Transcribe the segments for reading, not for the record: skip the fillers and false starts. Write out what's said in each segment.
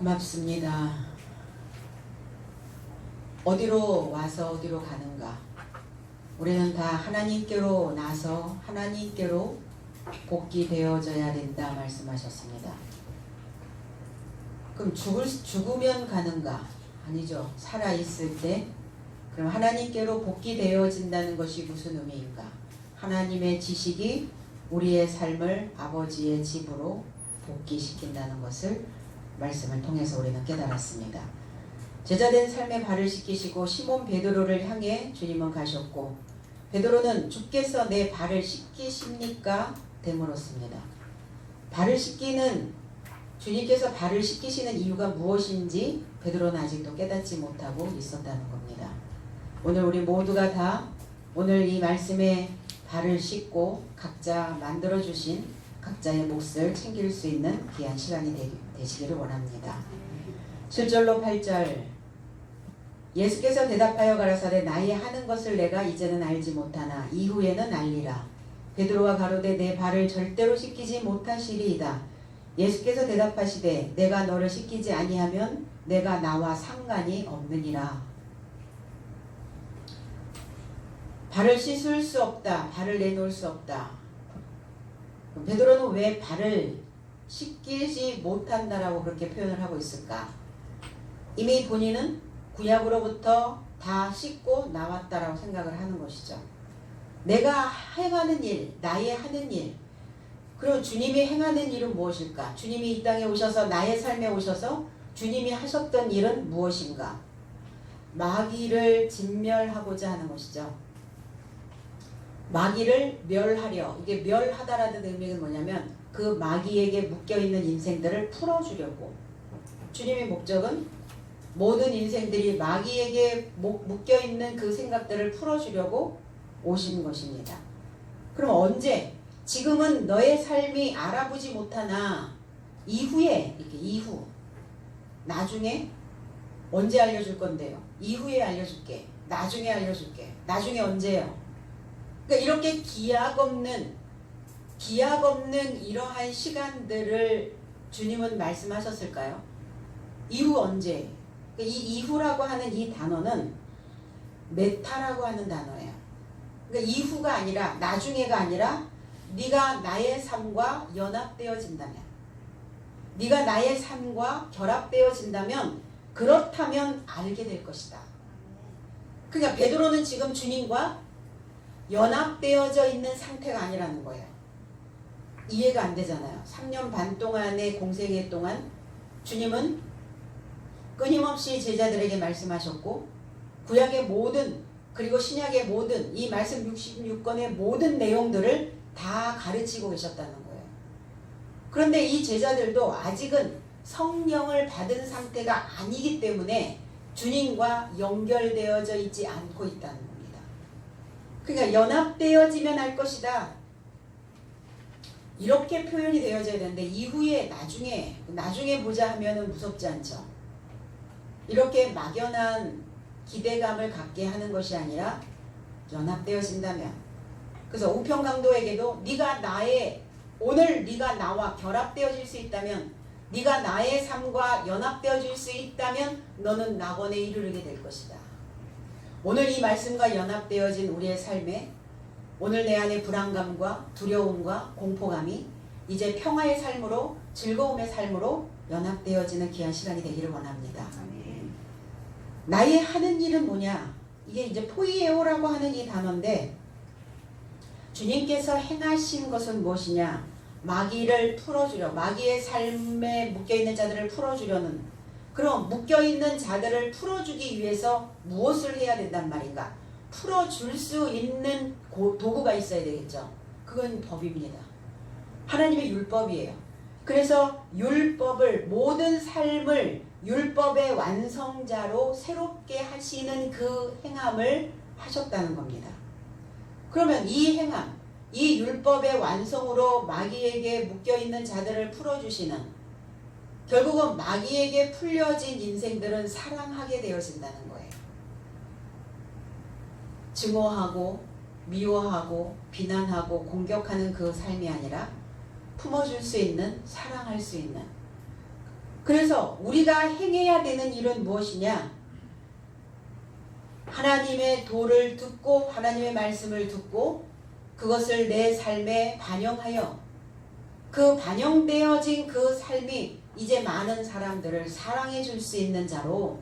고맙습니다. 어디로 와서 어디로 가는가? 우리는 다 하나님께로 나서 하나님께로 복귀되어져야 된다 말씀하셨습니다. 그럼 죽으면 가는가? 아니죠. 살아있을 때 그럼 하나님께로 복귀되어진다는 것이 무슨 의미인가? 하나님의 지식이 우리의 삶을 아버지의 집으로 복귀시킨다는 것을 말씀을 통해서 우리는 깨달았습니다. 제자된 삶에 발을 씻기시고 시몬 베드로를 향해 주님은 가셨고, 베드로는 주께서 내 발을 씻기십니까? 되물었습니다. 발을 씻기는, 주님께서 발을 씻기시는 이유가 무엇인지 베드로는 아직도 깨닫지 못하고 있었다는 겁니다. 오늘 우리 모두가 다 오늘 이 말씀에 발을 씻고 각자 만들어주신 각자의 몫을 챙길 수 있는 귀한 시간이 되시기를 원합니다. 7절로 8절, 예수께서 대답하여 가라사대 나의 하는 것을 내가 이제는 알지 못하나 이후에는 알리라. 베드로와 가로되 내 발을 절대로 씻기지 못하시리이다. 예수께서 대답하시되 내가 너를 씻기지 아니하면 내가 나와 상관이 없느니라. 발을 씻을 수 없다. 발을 내놓을 수 없다. 베드로는 왜 발을 씻기지 못한다라고 그렇게 표현을 하고 있을까? 이미 본인은 구약으로부터 다 씻고 나왔다라고 생각을 하는 것이죠. 내가 행하는 일, 나의 하는 일, 그리고 주님이 행하는 일은 무엇일까? 주님이 이 땅에 오셔서 나의 삶에 오셔서 주님이 하셨던 일은 무엇인가? 마귀를 진멸하고자 하는 것이죠. 마귀를 멸하려, 이게 멸하다라는 의미는 뭐냐면 그 마귀에게 묶여있는 인생들을 풀어주려고, 주님의 목적은 모든 인생들이 마귀에게 묶여있는 그 생각들을 풀어주려고 오신 것입니다. 그럼 언제? 지금은 너의 삶이 알아보지 못하나 이후에, 이렇게 이후, 나중에 언제 알려줄 건데요? 이후에 알려줄게. 나중에 알려줄게. 나중에 언제요? 그러니까 이렇게 기약 없는 이러한 시간들을 주님은 말씀하셨을까요? 이후 언제? 이 이후라고 하는 이 단어는 메타라고 하는 단어예요. 그러니까 이후가 아니라, 나중에가 아니라 네가 나의 삶과 연합되어진다면, 네가 나의 삶과 결합되어진다면, 그렇다면 알게 될 것이다. 그러니까 베드로는 지금 주님과 연합되어져 있는 상태가 아니라는 거예요. 이해가 안 되잖아요. 3년 반 동안의 공생애 동안 주님은 끊임없이 제자들에게 말씀하셨고, 구약의 모든, 그리고 신약의 모든, 이 말씀 66권의 모든 내용들을 다 가르치고 계셨다는 거예요. 그런데 이 제자들도 아직은 성령을 받은 상태가 아니기 때문에 주님과 연결되어져 있지 않고 있다는 겁니다. 그러니까 연합되어지면 할 것이다, 이렇게 표현이 되어져야 되는데, 이후에 나중에 보자 하면은 무섭지 않죠. 이렇게 막연한 기대감을 갖게 하는 것이 아니라 연합되어진다면, 그래서 우평강도에게도 오늘 네가 나와 결합되어질 수 있다면, 네가 나의 삶과 연합되어질 수 있다면 너는 낙원에 이르게 될 것이다. 오늘 이 말씀과 연합되어진 우리의 삶에, 오늘 내 안에 불안감과 두려움과 공포감이 이제 평화의 삶으로, 즐거움의 삶으로 연합되어지는 귀한 시간이 되기를 원합니다. 나의 하는 일은 뭐냐? 이게 이제 포이에오라고 하는 이 단어인데, 주님께서 행하신 것은 무엇이냐? 마귀를 풀어주려, 마귀의 삶에 묶여있는 자들을 풀어주려는, 그럼 묶여있는 자들을 풀어주기 위해서 무엇을 해야 된단 말인가? 풀어줄 수 있는 도구가 있어야 되겠죠. 그건 법입니다. 하나님의 율법이에요. 그래서 율법을, 모든 삶을 율법의 완성자로 새롭게 하시는 그 행함을 하셨다는 겁니다. 그러면 이 행함, 이 율법의 완성으로 마귀에게 묶여있는 자들을 풀어주시는, 결국은 마귀에게 풀려진 인생들은 사랑하게 되어진다는 거예요. 증오하고 미워하고 비난하고 공격하는 그 삶이 아니라 품어줄 수 있는, 사랑할 수 있는, 그래서 우리가 행해야 되는 일은 무엇이냐? 하나님의 도를 듣고 하나님의 말씀을 듣고 그것을 내 삶에 반영하여 그 반영되어진 그 삶이 이제 많은 사람들을 사랑해 줄 수 있는 자로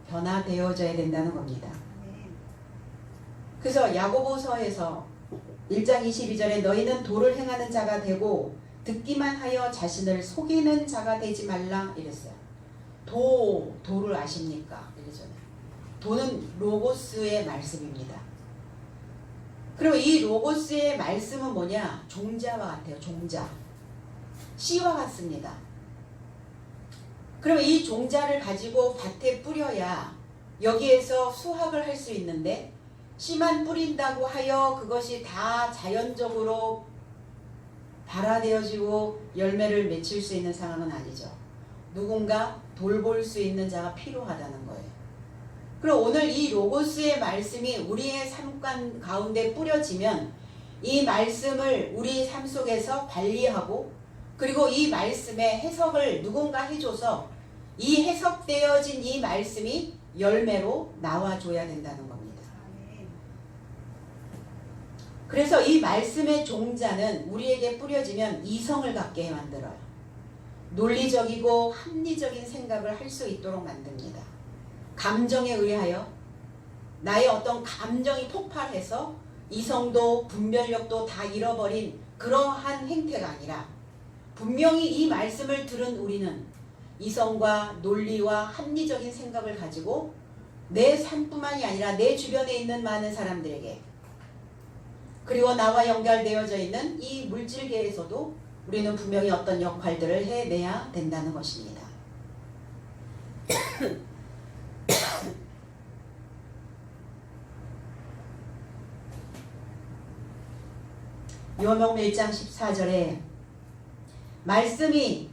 변화되어져야 된다는 겁니다. 그래서 야고보서에서 1장 22절에 너희는 도를 행하는 자가 되고 듣기만 하여 자신을 속이는 자가 되지 말라 이랬어요. 도를 아십니까? 이러잖아요. 도는 로고스의 말씀입니다. 그리고 이 로고스의 말씀은 뭐냐? 종자와 같아요. 종자. 씨와 같습니다. 그럼 이 종자를 가지고 밭에 뿌려야 여기에서 수확을 할 수 있는데 씨만 뿌린다고 하여 그것이 다 자연적으로 발화되어지고 열매를 맺힐 수 있는 상황은 아니죠. 누군가 돌볼 수 있는 자가 필요하다는 거예요. 그럼 오늘 이 로고스의 말씀이 우리의 삶 가운데 뿌려지면 이 말씀을 우리 삶 속에서 관리하고 그리고 이 말씀의 해석을 누군가 해줘서 이 해석되어진 이 말씀이 열매로 나와줘야 된다는 겁니다. 그래서 이 말씀의 종자는 우리에게 뿌려지면 이성을 갖게 만들어요. 논리적이고 합리적인 생각을 할 수 있도록 만듭니다. 감정에 의하여 나의 어떤 감정이 폭발해서 이성도 분별력도 다 잃어버린 그러한 행태가 아니라 분명히 이 말씀을 들은 우리는 이성과 논리와 합리적인 생각을 가지고 내 삶뿐만이 아니라 내 주변에 있는 많은 사람들에게 그리고 나와 연결되어져 있는 이 물질계에서도 우리는 분명히 어떤 역할들을 해내야 된다는 것입니다. 요한복음 1장 14절에 말씀이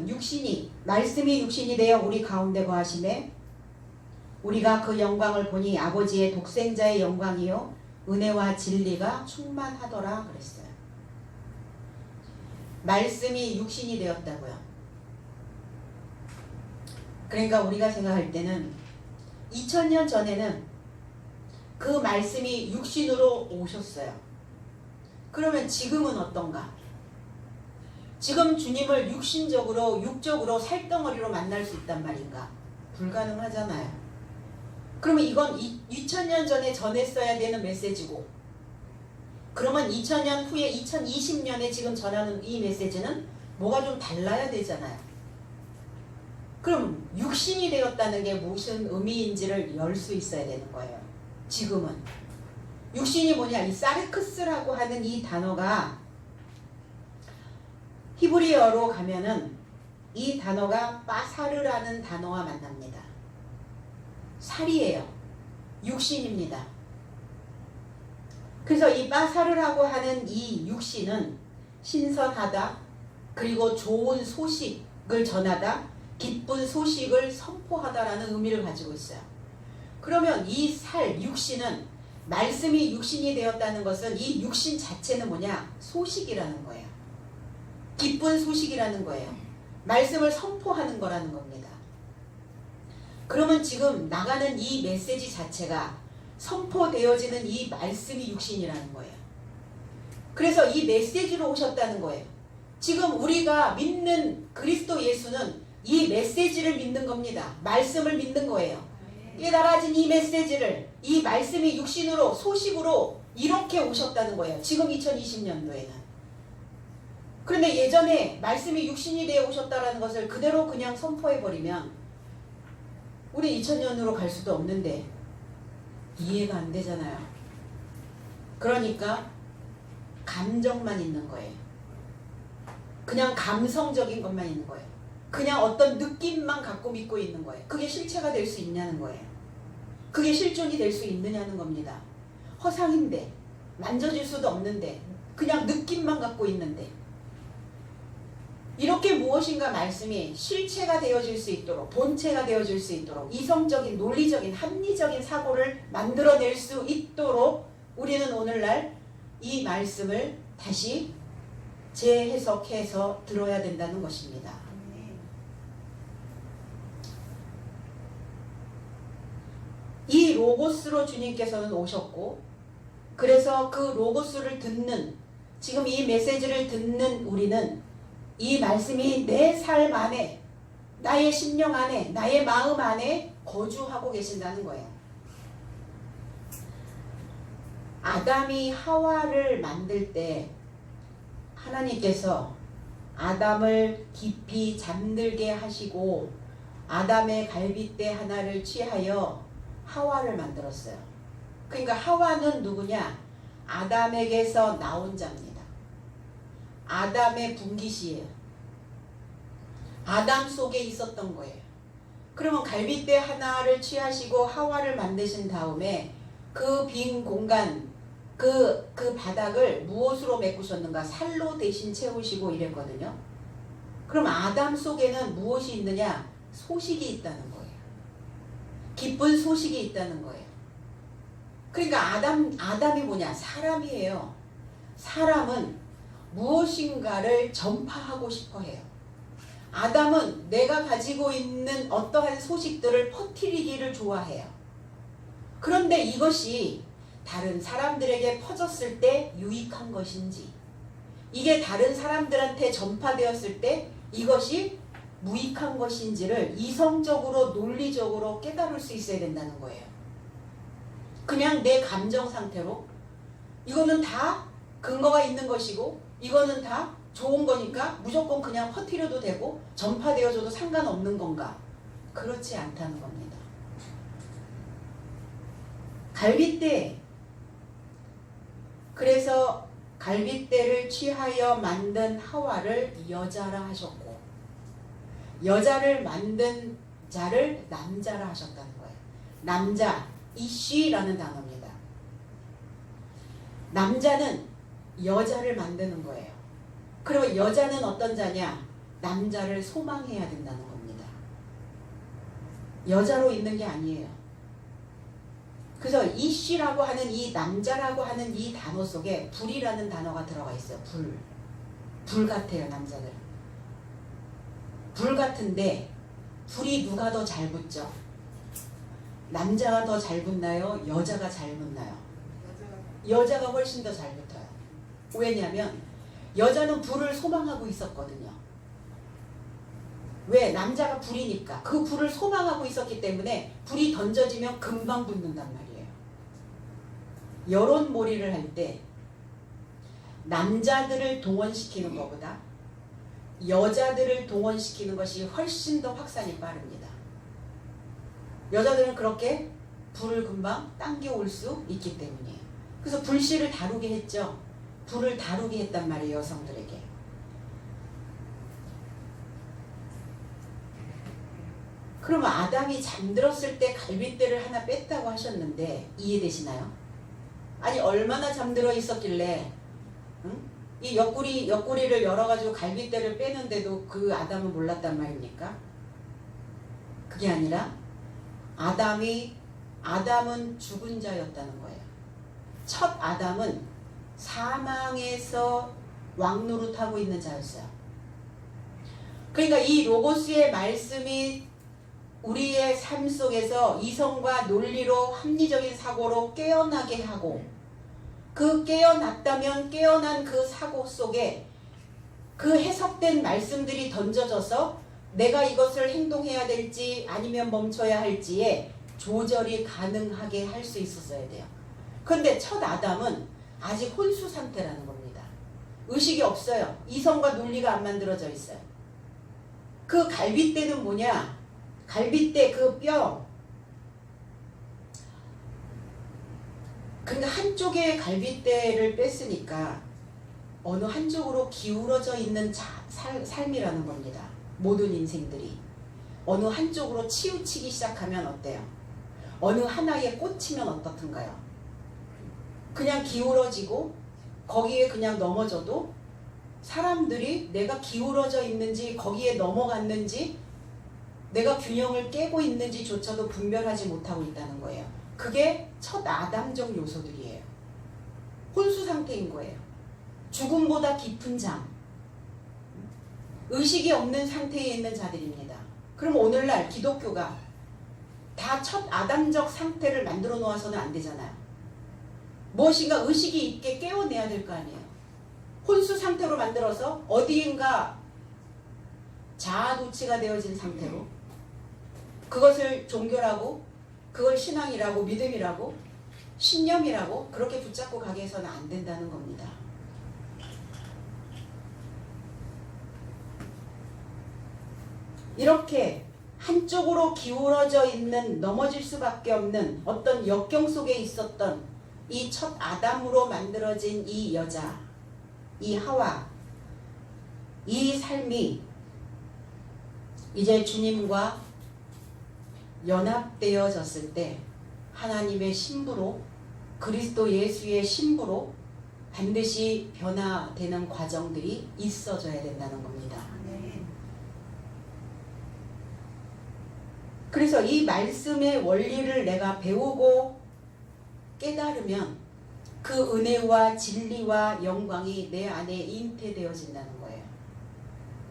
육신이 되어 우리 가운데 거하심에 우리가 그 영광을 보니 아버지의 독생자의 영광이요 은혜와 진리가 충만하더라 그랬어요. 말씀이 육신이 되었다고요. 그러니까 우리가 생각할 때는 2000년 전에는 그 말씀이 육신으로 오셨어요. 그러면 지금은 어떤가? 지금 주님을 육적으로 살덩어리로 만날 수 있단 말인가? 불가능하잖아요. 그러면 이건 2000년 전에 전했어야 되는 메시지고 그러면 2000년 후에 2020년에 지금 전하는 이 메시지는 뭐가 좀 달라야 되잖아요. 그럼 육신이 되었다는 게 무슨 의미인지를 열 수 있어야 되는 거예요. 지금은 육신이 뭐냐? 이 사르크스라고 하는 이 단어가 히브리어로 가면은 이 단어가 빠사르라는 단어와 만납니다. 살이에요. 육신입니다. 그래서 이 빠사르라고 하는 이 육신은 신선하다, 그리고 좋은 소식을 전하다, 기쁜 소식을 선포하다라는 의미를 가지고 있어요. 그러면 이 육신은 말씀이 육신이 되었다는 것은 이 육신 자체는 뭐냐? 소식이라는 거예요. 기쁜 소식이라는 거예요. 말씀을 선포하는 거라는 겁니다. 그러면 지금 나가는 이 메시지 자체가 선포되어지는 이 말씀이 육신이라는 거예요. 그래서 이 메시지로 오셨다는 거예요. 지금 우리가 믿는 그리스도 예수는 이 메시지를 믿는 겁니다. 말씀을 믿는 거예요. 깨달아진 이 메시지를 이 말씀이 육신으로 소식으로 이렇게 오셨다는 거예요. 지금 2020년도에는. 그런데 예전에 말씀이 육신이 되어 오셨다는 것을 그대로 그냥 선포해버리면 우리 2000년으로 갈 수도 없는데 이해가 안 되잖아요. 그러니까 감정만 있는 거예요. 그냥 감성적인 것만 있는 거예요. 그냥 어떤 느낌만 갖고 믿고 있는 거예요. 그게 실체가 될 수 있냐는 거예요. 그게 실존이 될 수 있느냐는 겁니다. 허상인데 만져질 수도 없는데 그냥 느낌만 갖고 있는데 이렇게 무엇인가 말씀이 실체가 되어질 수 있도록 본체가 되어질 수 있도록 이성적인 논리적인 합리적인 사고를 만들어낼 수 있도록 우리는 오늘날 이 말씀을 다시 재해석해서 들어야 된다는 것입니다. 로고스로 주님께서는 오셨고, 그래서 그 로고스를 듣는, 지금 이 메시지를 듣는 우리는 이 말씀이 내 삶 안에, 나의 심령 안에, 나의 마음 안에 거주하고 계신다는 거예요. 아담이 하와를 만들 때 하나님께서 아담을 깊이 잠들게 하시고 아담의 갈빗대 하나를 취하여 하와를 만들었어요. 그러니까 하와는 누구냐? 아담에게서 나온 자입니다. 아담의 분깃이에요. 아담 속에 있었던 거예요. 그러면 갈빗대 하나를 취하시고 하와를 만드신 다음에 그 빈 공간, 그 바닥을 무엇으로 메꾸셨는가? 살로 대신 채우시고 이랬거든요. 그럼 아담 속에는 무엇이 있느냐? 소식이 있다는 거예요. 기쁜 소식이 있다는 거예요. 그러니까 아담이 뭐냐? 사람이에요. 사람은 무엇인가를 전파하고 싶어 해요. 아담은 내가 가지고 있는 어떠한 소식들을 퍼뜨리기를 좋아해요. 그런데 이것이 다른 사람들에게 퍼졌을 때 유익한 것인지, 이게 다른 사람들한테 전파되었을 때 이것이 무익한 것인지를 이성적으로 논리적으로 깨달을 수 있어야 된다는 거예요. 그냥 내 감정 상태로 이거는 다 근거가 있는 것이고 이거는 다 좋은 거니까 무조건 그냥 퍼뜨려도 되고 전파되어져도 상관없는 건가? 그렇지 않다는 겁니다. 갈빗대, 그래서 갈빗대를 취하여 만든 하와를 여자라 하셨고, 여자를 만든 자를 남자라 하셨다는 거예요. 남자, 이쉬라는 단어입니다. 남자는 여자를 만드는 거예요. 그리고 여자는 어떤 자냐? 남자를 소망해야 된다는 겁니다. 여자로 있는 게 아니에요. 그래서 이쉬라고 하는 이 남자라고 하는 이 단어 속에 불이라는 단어가 들어가 있어요. 불 같아요, 남자들. 불 같은데 불이 누가 더 잘 붙죠? 남자가 더 잘 붙나요? 여자가 잘 붙나요? 여자가 훨씬 더 잘 붙어요. 왜냐하면 여자는 불을 소망하고 있었거든요. 왜? 남자가 불이니까. 그 불을 소망하고 있었기 때문에 불이 던져지면 금방 붙는단 말이에요. 여론몰이를 할 때 남자들을 동원시키는 것보다 여자들을 동원시키는 것이 훨씬 더 확산이 빠릅니다. 여자들은 그렇게 불을 금방 당겨올 수 있기 때문이에요. 그래서 불씨를 다루게 했죠. 불을 다루게 했단 말이에요, 여성들에게. 그러면 아담이 잠들었을 때 갈빗대를 하나 뺐다고 하셨는데 이해되시나요? 아니 얼마나 잠들어 있었길래 이 옆구리를 열어가지고 갈빗대를 빼는데도 그 아담은 몰랐단 말입니까? 그게 아니라 아담은 죽은 자였다는 거예요. 첫 아담은 사망에서 왕노릇하고 있는 자였어요. 그러니까 이 로고스의 말씀이 우리의 삶 속에서 이성과 논리로 합리적인 사고로 깨어나게 하고, 그 깨어났다면 깨어난 그 사고 속에 그 해석된 말씀들이 던져져서 내가 이것을 행동해야 될지 아니면 멈춰야 할지에 조절이 가능하게 할 수 있었어야 돼요. 그런데 첫 아담은 아직 혼수 상태라는 겁니다. 의식이 없어요. 이성과 논리가 안 만들어져 있어요. 그 갈빗대는 뭐냐? 갈빗대 그 뼈, 그러니까 한쪽에 갈빗대를 뺐으니까 어느 한쪽으로 기울어져 있는 삶이라는 겁니다. 모든 인생들이 어느 한쪽으로 치우치기 시작하면 어때요? 어느 하나에 꽂히면 어떻든가요? 그냥 기울어지고 거기에 그냥 넘어져도 사람들이 내가 기울어져 있는지 거기에 넘어갔는지 내가 균형을 깨고 있는지조차도 분별하지 못하고 있다는 거예요. 그게 첫 아담적 요소들이에요. 혼수 상태인 거예요. 죽음보다 깊은 잠, 의식이 없는 상태에 있는 자들입니다. 그럼 오늘날 기독교가 다 첫 아담적 상태를 만들어 놓아서는 안 되잖아요. 무엇인가 의식이 있게 깨워내야 될 거 아니에요. 혼수 상태로 만들어서 어디인가 자아도취가 되어진 상태로 그것을 종교라고, 그걸 신앙이라고, 믿음이라고, 신념이라고 그렇게 붙잡고 가게 해서는 안 된다는 겁니다. 이렇게 한쪽으로 기울어져 있는, 넘어질 수밖에 없는 어떤 역경 속에 있었던 이 첫 아담으로 만들어진 이 여자, 이 하와, 이 삶이 이제 주님과 연합되어졌을 때 하나님의 신부로, 그리스도 예수의 신부로 반드시 변화되는 과정들이 있어져야 된다는 겁니다. 그래서 이 말씀의 원리를 내가 배우고 깨달으면 그 은혜와 진리와 영광이 내 안에 잉태되어진다는 거예요.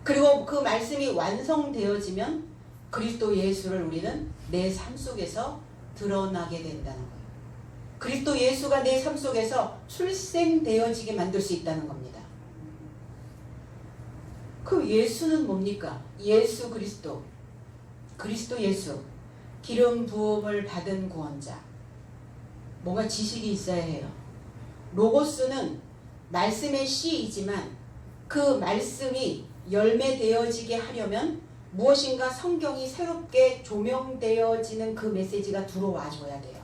그리고 그 말씀이 완성되어지면 그리스도 예수를 우리는 내 삶 속에서 드러나게 된다는 거예요. 그리스도 예수가 내 삶 속에서 출생되어지게 만들 수 있다는 겁니다. 그 예수는 뭡니까? 예수 그리스도, 그리스도 예수, 기름 부음을 받은 구원자. 뭔가 지식이 있어야 해요. 로고스는 말씀의 씨이지만 그 말씀이 열매되어지게 하려면 무엇인가 성경이 새롭게 조명되어지는 그 메시지가 들어와 줘야 돼요.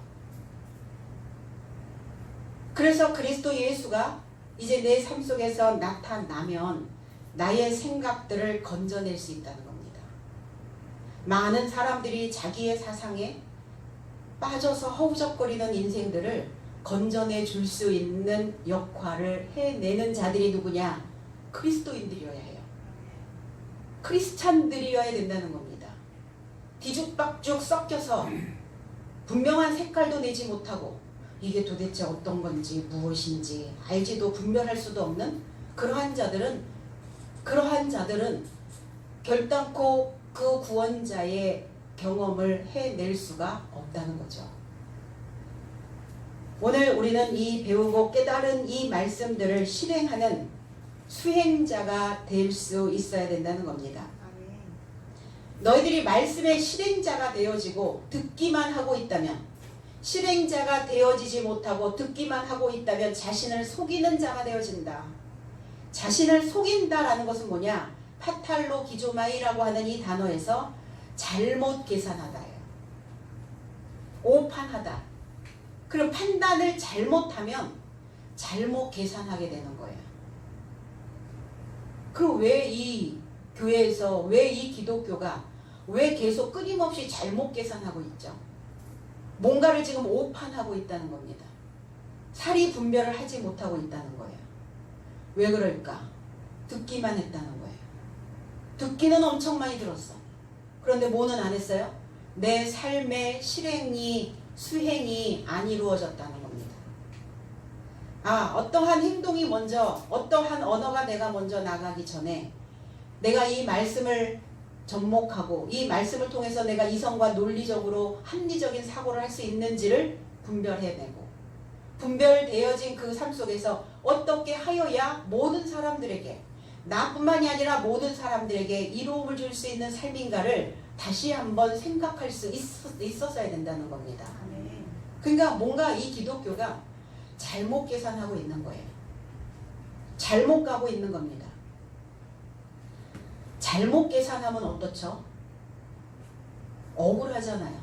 그래서 그리스도 예수가 이제 내 삶 속에서 나타나면 나의 생각들을 건져낼 수 있다는 겁니다. 많은 사람들이 자기의 사상에 빠져서 허우적거리는 인생들을 건져내 줄 수 있는 역할을 해내는 자들이 누구냐? 그리스도인들이어야 해요. 크리스찬들이어야 된다는 겁니다. 뒤죽박죽 섞여서 분명한 색깔도 내지 못하고 이게 도대체 어떤 건지 무엇인지 알지도 분별할 수도 없는 그러한 자들은 결단코 그 구원자의 경험을 해낼 수가 없다는 거죠. 오늘 우리는 이 배우고 깨달은 이 말씀들을 실행하는 수행자가 될 수 있어야 된다는 겁니다. 너희들이 말씀의 실행자가 되어지고 듣기만 하고 있다면, 실행자가 되어지지 못하고 듣기만 하고 있다면 자신을 속이는 자가 되어진다. 자신을 속인다라는 것은 뭐냐? 파탈로 기조마이라고 하는 이 단어에서 잘못 계산하다예요. 오판하다. 그럼 판단을 잘못하면 잘못 계산하게 되는 거예요. 그럼 왜 이 교회에서, 왜 이 기독교가 왜 계속 끊임없이 잘못 계산하고 있죠? 뭔가를 지금 오판하고 있다는 겁니다. 사리 분별을 하지 못하고 있다는 거예요. 왜 그럴까? 듣기만 했다는 거예요. 듣기는 엄청 많이 들었어. 그런데 뭐는 안 했어요? 내 삶의 수행이 안 이루어졌다는 겁니다. 어떠한 행동이 먼저, 어떠한 언어가 내가 먼저 나가기 전에 내가 이 말씀을 접목하고 이 말씀을 통해서 내가 이성과 논리적으로 합리적인 사고를 할 수 있는지를 분별해내고, 분별되어진 그 삶 속에서 어떻게 하여야 모든 사람들에게, 나뿐만이 아니라 모든 사람들에게 이로움을 줄 수 있는 삶인가를 다시 한번 생각할 수 있었어야 된다는 겁니다. 그러니까 뭔가 이 기독교가 잘못 계산하고 있는 거예요. 잘못 가고 있는 겁니다. 잘못 계산하면 어떻죠? 억울하잖아요.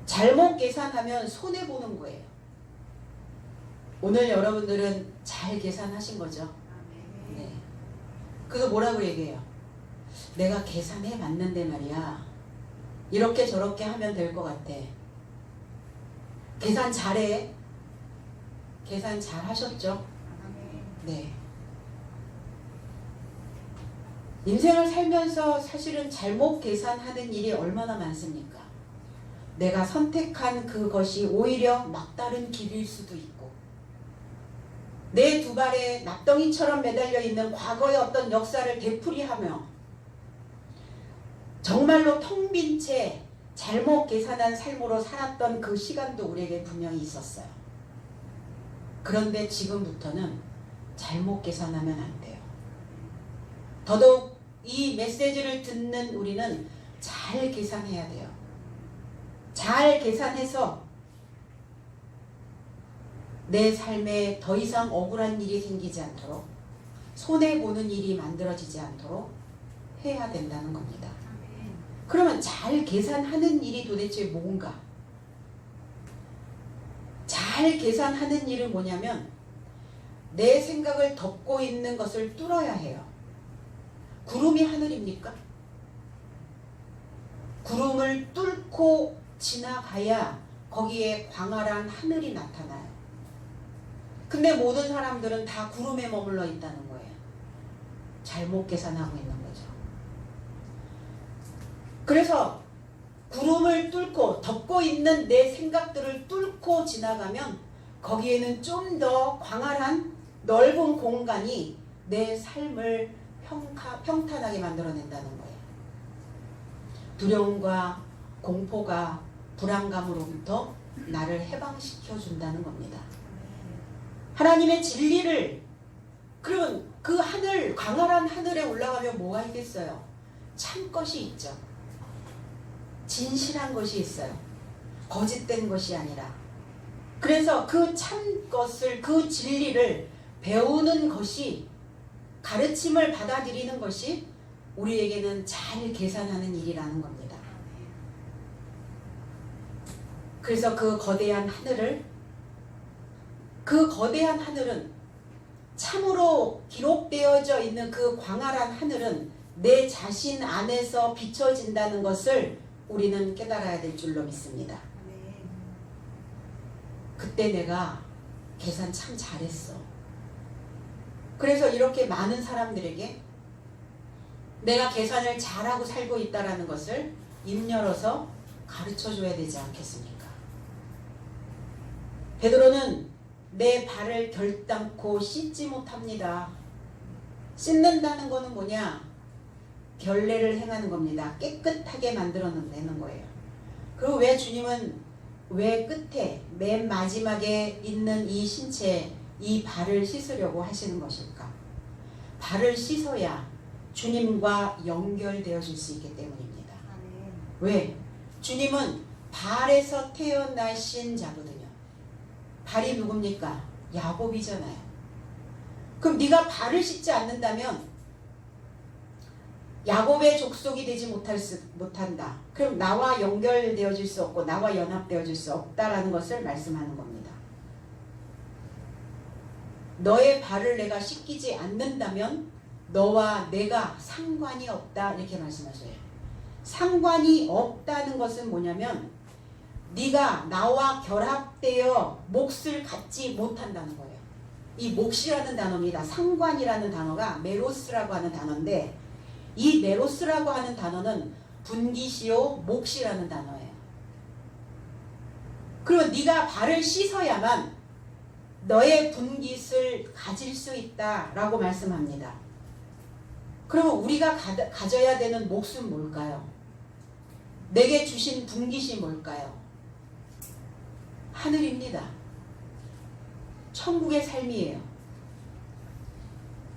잘못 계산하면 손해보는 거예요. 오늘 여러분들은 잘 계산하신 거죠? 네. 그래서 뭐라고 얘기해요? 내가 계산해 봤는데 말이야, 이렇게 저렇게 하면 될 것 같아. 계산 잘해. 계산 잘 하셨죠? 네. 인생을 살면서 사실은 잘못 계산하는 일이 얼마나 많습니까? 내가 선택한 그것이 오히려 막다른 길일 수도 있고, 내 두 발에 납덩이처럼 매달려 있는 과거의 어떤 역사를 되풀이하며 정말로 텅 빈 채 잘못 계산한 삶으로 살았던 그 시간도 우리에게 분명히 있었어요. 그런데 지금부터는 잘못 계산하면 안 돼요. 더더욱 이 메시지를 듣는 우리는 잘 계산해야 돼요. 잘 계산해서 내 삶에 더 이상 억울한 일이 생기지 않도록, 손해보는 일이 만들어지지 않도록 해야 된다는 겁니다. 그러면 잘 계산하는 일이 도대체 뭔가? 잘 계산하는 일은 뭐냐면 내 생각을 덮고 있는 것을 뚫어야 해요. 구름이 하늘입니까? 구름을 뚫고 지나가야 거기에 광활한 하늘이 나타나요. 근데 모든 사람들은 다 구름에 머물러 있다는 거예요. 잘못 계산하고 있는 거죠. 그래서 구름을 뚫고 덮고 있는 내 생각들을 뚫고 지나가면 거기에는 좀 더 광활한 넓은 공간이 내 삶을 평탄하게 만들어낸다는 거예요. 두려움과 공포가 불안감으로부터 나를 해방시켜 준다는 겁니다. 하나님의 진리를, 그러면 그 하늘, 광활한 하늘에 올라가면 뭐가 있겠어요? 참 것이 있죠. 진실한 것이 있어요. 거짓된 것이 아니라. 그래서 그 참 것을, 그 진리를 배우는 것이, 가르침을 받아들이는 것이 우리에게는 잘 계산하는 일이라는 겁니다. 그래서 그 거대한 하늘은 참으로 기록되어져 있는 그 광활한 하늘은 내 자신 안에서 비춰진다는 것을 우리는 깨달아야 될 줄로 믿습니다. 그때 내가 계산 참 잘했어. 그래서 이렇게 많은 사람들에게 내가 계산을 잘하고 살고 있다는 것을 입 열어서 가르쳐줘야 되지 않겠습니까? 베드로는 내 발을 결단코 씻지 못합니다. 씻는다는 거는 뭐냐? 결례를 행하는 겁니다. 깨끗하게 만들어내는 거예요. 그리고 왜 주님은 왜 끝에 맨 마지막에 있는 이 신체, 이 발을 씻으려고 하시는 것일까? 발을 씻어야 주님과 연결되어질 수 있기 때문입니다. 왜? 주님은 발에서 태어나신 자거든요. 발이 누굽니까? 야곱이잖아요. 그럼 네가 발을 씻지 않는다면 야곱의 족속이 되지 못한다. 그럼 나와 연결되어질 수 없고 나와 연합되어질 수 없다라는 것을 말씀하는 겁니다. 너의 발을 내가 씻기지 않는다면 너와 내가 상관이 없다, 이렇게 말씀하셔요. 상관이 없다는 것은 뭐냐면 네가 나와 결합되어 몫을 갖지 못한다는 거예요. 이 몫이라는 단어입니다. 상관이라는 단어가 메로스라고 하는 단어인데, 이 메로스라고 하는 단어는 분기시오 몫이라는 단어예요. 그리고 네가 발을 씻어야만 너의 분깃을 가질 수 있다라고 말씀합니다. 그러면 우리가 가져야 되는 몫은 뭘까요? 내게 주신 분깃이 뭘까요? 하늘입니다. 천국의 삶이에요.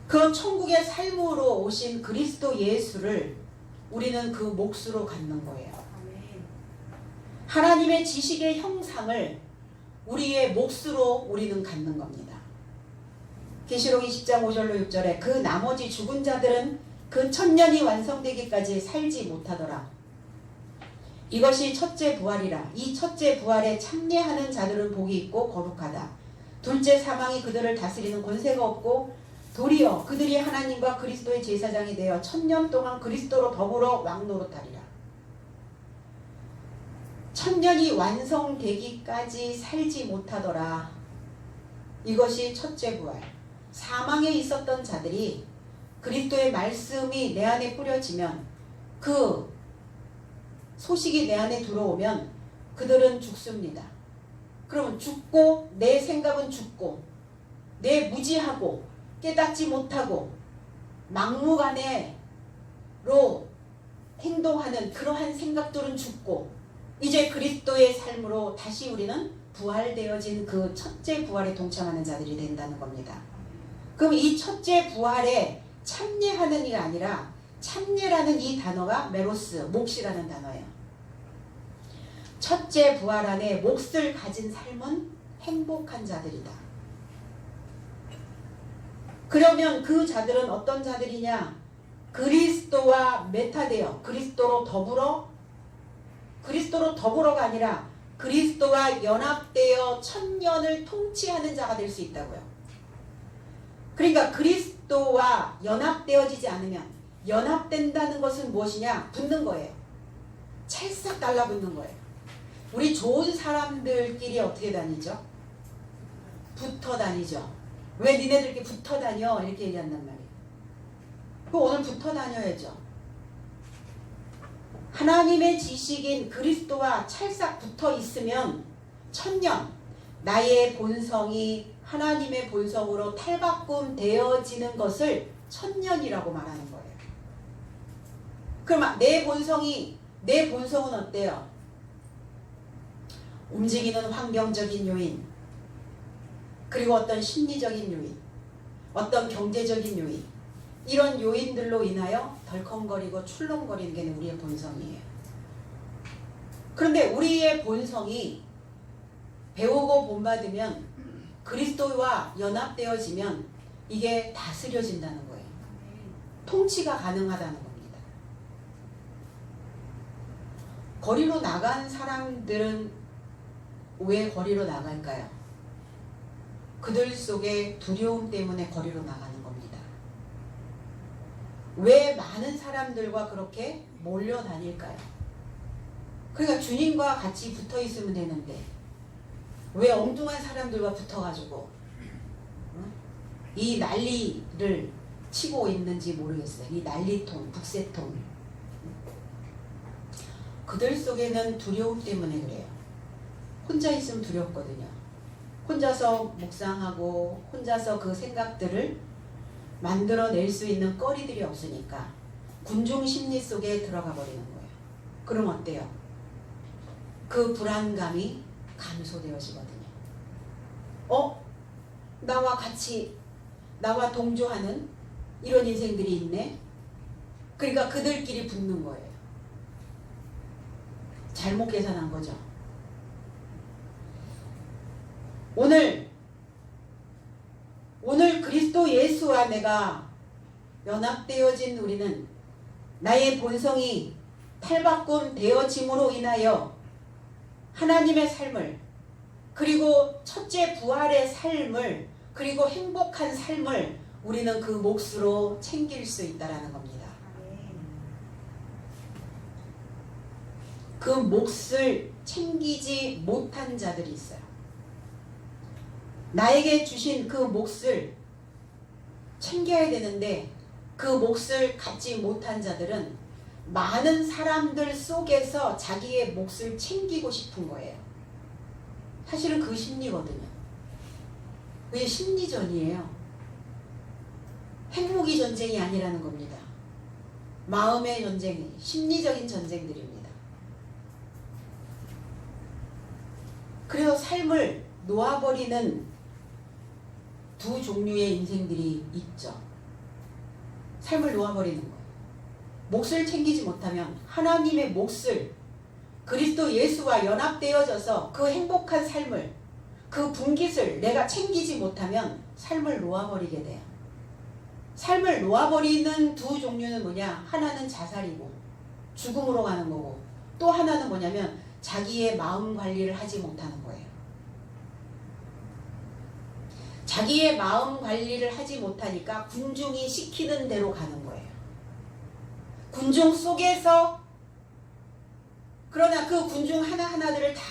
그 천국의 삶으로 오신 그리스도 예수를 우리는 그 몫으로 갖는 거예요. 하나님의 지식의 형상을 우리의 몫으로 우리는 갖는 겁니다. 계시록 20장 5절로 6절에 그 나머지 죽은 자들은 그 천년이 완성되기까지 살지 못하더라. 이것이 첫째 부활이라. 이 첫째 부활에 참여하는 자들은 복이 있고 거룩하다. 둘째 사망이 그들을 다스리는 권세가 없고 도리어 그들이 하나님과 그리스도의 제사장이 되어 천년 동안 그리스도로 더불어 왕노릇하리라. 천년이 완성되기까지 살지 못하더라. 이것이 첫째 부활. 사망에 있었던 자들이 그리스도의 말씀이 내 안에 뿌려지면, 그 소식이 내 안에 들어오면 그들은 죽습니다. 그러면 죽고, 내 생각은 죽고, 내 무지하고 깨닫지 못하고 막무가내로 행동하는 그러한 생각들은 죽고, 이제 그리스도의 삶으로 다시 우리는 부활되어진 그 첫째 부활에 동참하는 자들이 된다는 겁니다. 그럼 이 첫째 부활에 참여하는 이가 아니라 참여라는 이 단어가 메로스, 몫이라는 단어예요. 첫째 부활 안에 몫을 가진 삶은 행복한 자들이다. 그러면 그 자들은 어떤 자들이냐? 그리스도와 메타되어 그리스도로 더불어가 아니라 그리스도와 연합되어 천년을 통치하는 자가 될 수 있다고요. 그러니까 그리스도와 연합되어지지 않으면, 연합된다는 것은 무엇이냐? 붙는 거예요. 찰싹 달라붙는 거예요. 우리 좋은 사람들끼리 어떻게 다니죠? 붙어 다니죠. 왜 니네들끼리 붙어 다녀? 이렇게 얘기한단 말이에요. 그럼 오늘 붙어 다녀야죠. 하나님의 지식인 그리스도와 찰싹 붙어 있으면 천년, 나의 본성이 하나님의 본성으로 탈바꿈 되어지는 것을 천년이라고 말하는 거예요. 그럼 내 본성은 어때요? 움직이는 환경적인 요인, 그리고 어떤 심리적인 요인, 어떤 경제적인 요인, 이런 요인들로 인하여 덜컹거리고 출렁거리는 게 우리의 본성이에요. 그런데 우리의 본성이 배우고 본받으면, 그리스도와 연합되어지면 이게 다스려진다는 거예요. 통치가 가능하다는 겁니다. 거리로 나간 사람들은 왜 거리로 나갈까요? 그들 속에 두려움 때문에 거리로 나가는 겁니다. 왜 많은 사람들과 그렇게 몰려다닐까요? 그러니까 주님과 같이 붙어 있으면 되는데 왜 엉뚱한 사람들과 붙어가지고 이 난리를 치고 있는지 모르겠어요. 이 난리통, 북새통. 그들 속에는 두려움 때문에 그래요. 혼자 있으면 두렵거든요. 혼자서 묵상하고 혼자서 그 생각들을 만들어낼 수 있는 거리들이 없으니까 군중 심리 속에 들어가 버리는 거예요. 그럼 어때요? 그 불안감이 감소되어지거든요. 나와 동조하는 이런 인생들이 있네. 그러니까 그들끼리 붙는 거예요. 잘못 계산한 거죠. 오늘 그리스도 예수와 내가 연합되어진 우리는 나의 본성이 탈바꿈 되어짐으로 인하여 하나님의 삶을, 그리고 첫째 부활의 삶을, 그리고 행복한 삶을 우리는 그 몫으로 챙길 수 있다는 겁니다. 그 몫을 챙기지 못한 자들이 있어요. 나에게 주신 그 몫을 챙겨야 되는데 그 몫을 갖지 못한 자들은 많은 사람들 속에서 자기의 몫을 챙기고 싶은 거예요. 사실은 그 심리거든요. 그게 심리전이에요. 행복이 전쟁이 아니라는 겁니다. 마음의 전쟁이, 심리적인 전쟁들입니다. 그래서 삶을 놓아버리는 두 종류의 인생들이 있죠. 삶을 놓아버리는 거예요. 몫을 챙기지 못하면 하나님의 몫을, 그리스도 예수와 연합되어져서 그 행복한 삶을, 그 분깃을 내가 챙기지 못하면 삶을 놓아버리게 돼요. 삶을 놓아버리는 두 종류는 뭐냐? 하나는 자살이고 죽음으로 가는 거고, 또 하나는 뭐냐면 자기의 마음 관리를 하지 못하는 거예요. 자기의 마음 관리를 하지 못하니까 군중이 시키는 대로 가는 거예요. 군중 속에서, 그러나 그 군중 하나하나들을 다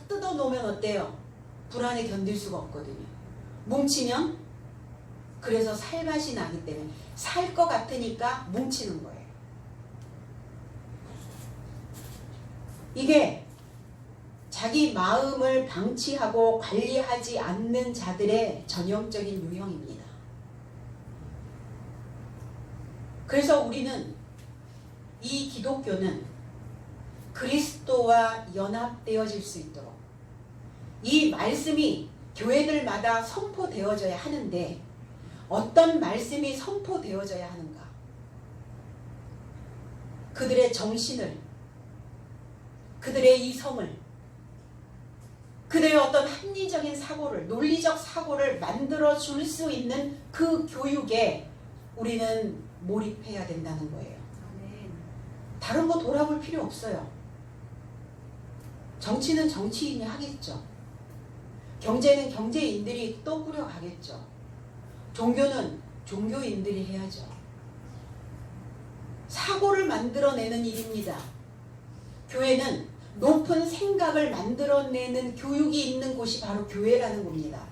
뜯어 놓으면 어때요? 불안에 견딜 수가 없거든요. 뭉치면, 그래서 살맛이 나기 때문에 살 것 같으니까 뭉치는 거예요. 이게 자기 마음을 방치하고 관리하지 않는 자들의 전형적인 유형입니다. 그래서 우리는, 이 기독교는 그리스도와 연합되어질 수 있도록 이 말씀이 교회들마다 선포되어져야 하는데 어떤 말씀이 선포되어져야 하는가? 그들의 정신을, 그들의 이성을, 그들의 어떤 합리적인 사고를, 논리적 사고를 만들어 줄 수 있는 그 교육에 우리는 몰입해야 된다는 거예요. 다른 거 돌아볼 필요 없어요. 정치는 정치인이 하겠죠. 경제는 경제인들이 또 꾸려가겠죠. 종교는 종교인들이 해야죠. 사고를 만들어내는 일입니다. 교회는 높은 생각을 만들어내는 교육이 있는 곳이 바로 교회라는 겁니다.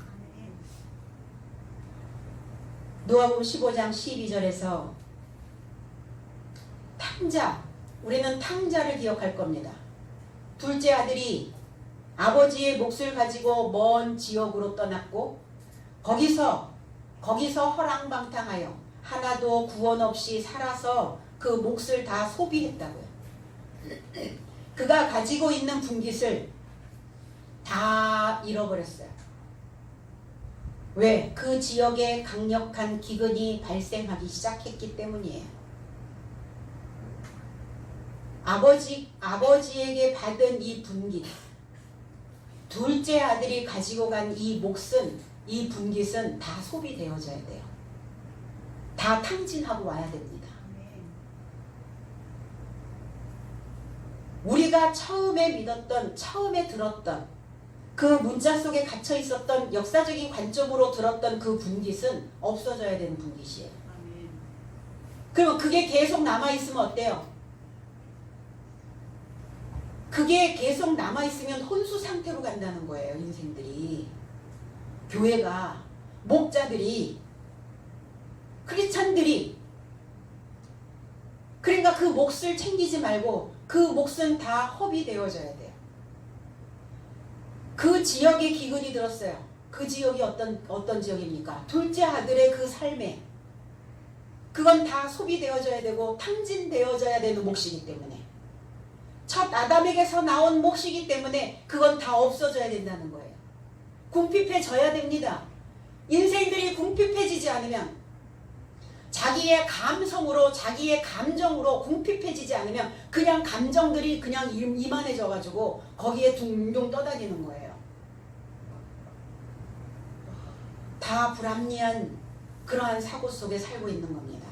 누가복음 15장 12절에서 탕자, 우리는 탕자를 기억할 겁니다. 둘째 아들이 아버지의 몫을 가지고 먼 지역으로 떠났고 거기서 허랑방탕하여 하나도 구원 없이 살아서 그 몫을 다 소비했다고요. 그가 가지고 있는 분깃을 다 잃어버렸어요. 왜? 그 지역에 강력한 기근이 발생하기 시작했기 때문이에요. 아버지에게 받은 이 분깃, 둘째 아들이 가지고 간 이 몫은, 이 분깃은 다 소비되어져야 돼요. 다 탕진하고 와야 됩니다. 우리가 처음에 믿었던, 처음에 들었던 그 문자 속에 갇혀 있었던 역사적인 관점으로 들었던 그 분깃은 없어져야 되는 분깃이에요. 그럼 그게 계속 남아있으면 어때요? 그게 계속 남아있으면 혼수 상태로 간다는 거예요. 인생들이, 교회가, 목자들이, 크리스찬들이. 그러니까 그 몫을 챙기지 말고 그 몫은 다 허비되어져야 돼요. 그 지역에 기근이 들었어요. 그 지역이 어떤 지역입니까? 둘째 아들의 그 삶에 그건 다 소비되어져야 되고 탕진되어져야 되는 몫이기 때문에, 첫 아담에게서 나온 몫이기 때문에 그건 다 없어져야 된다는 거예요. 궁핍해져야 됩니다. 인생들이 궁핍해지지 않으면, 자기의 감성으로, 자기의 감정으로 궁핍해지지 않으면 그냥 감정들이 그냥 이만해져가지고 거기에 둥둥 떠다니는 거예요. 다 불합리한 그러한 사고 속에 살고 있는 겁니다.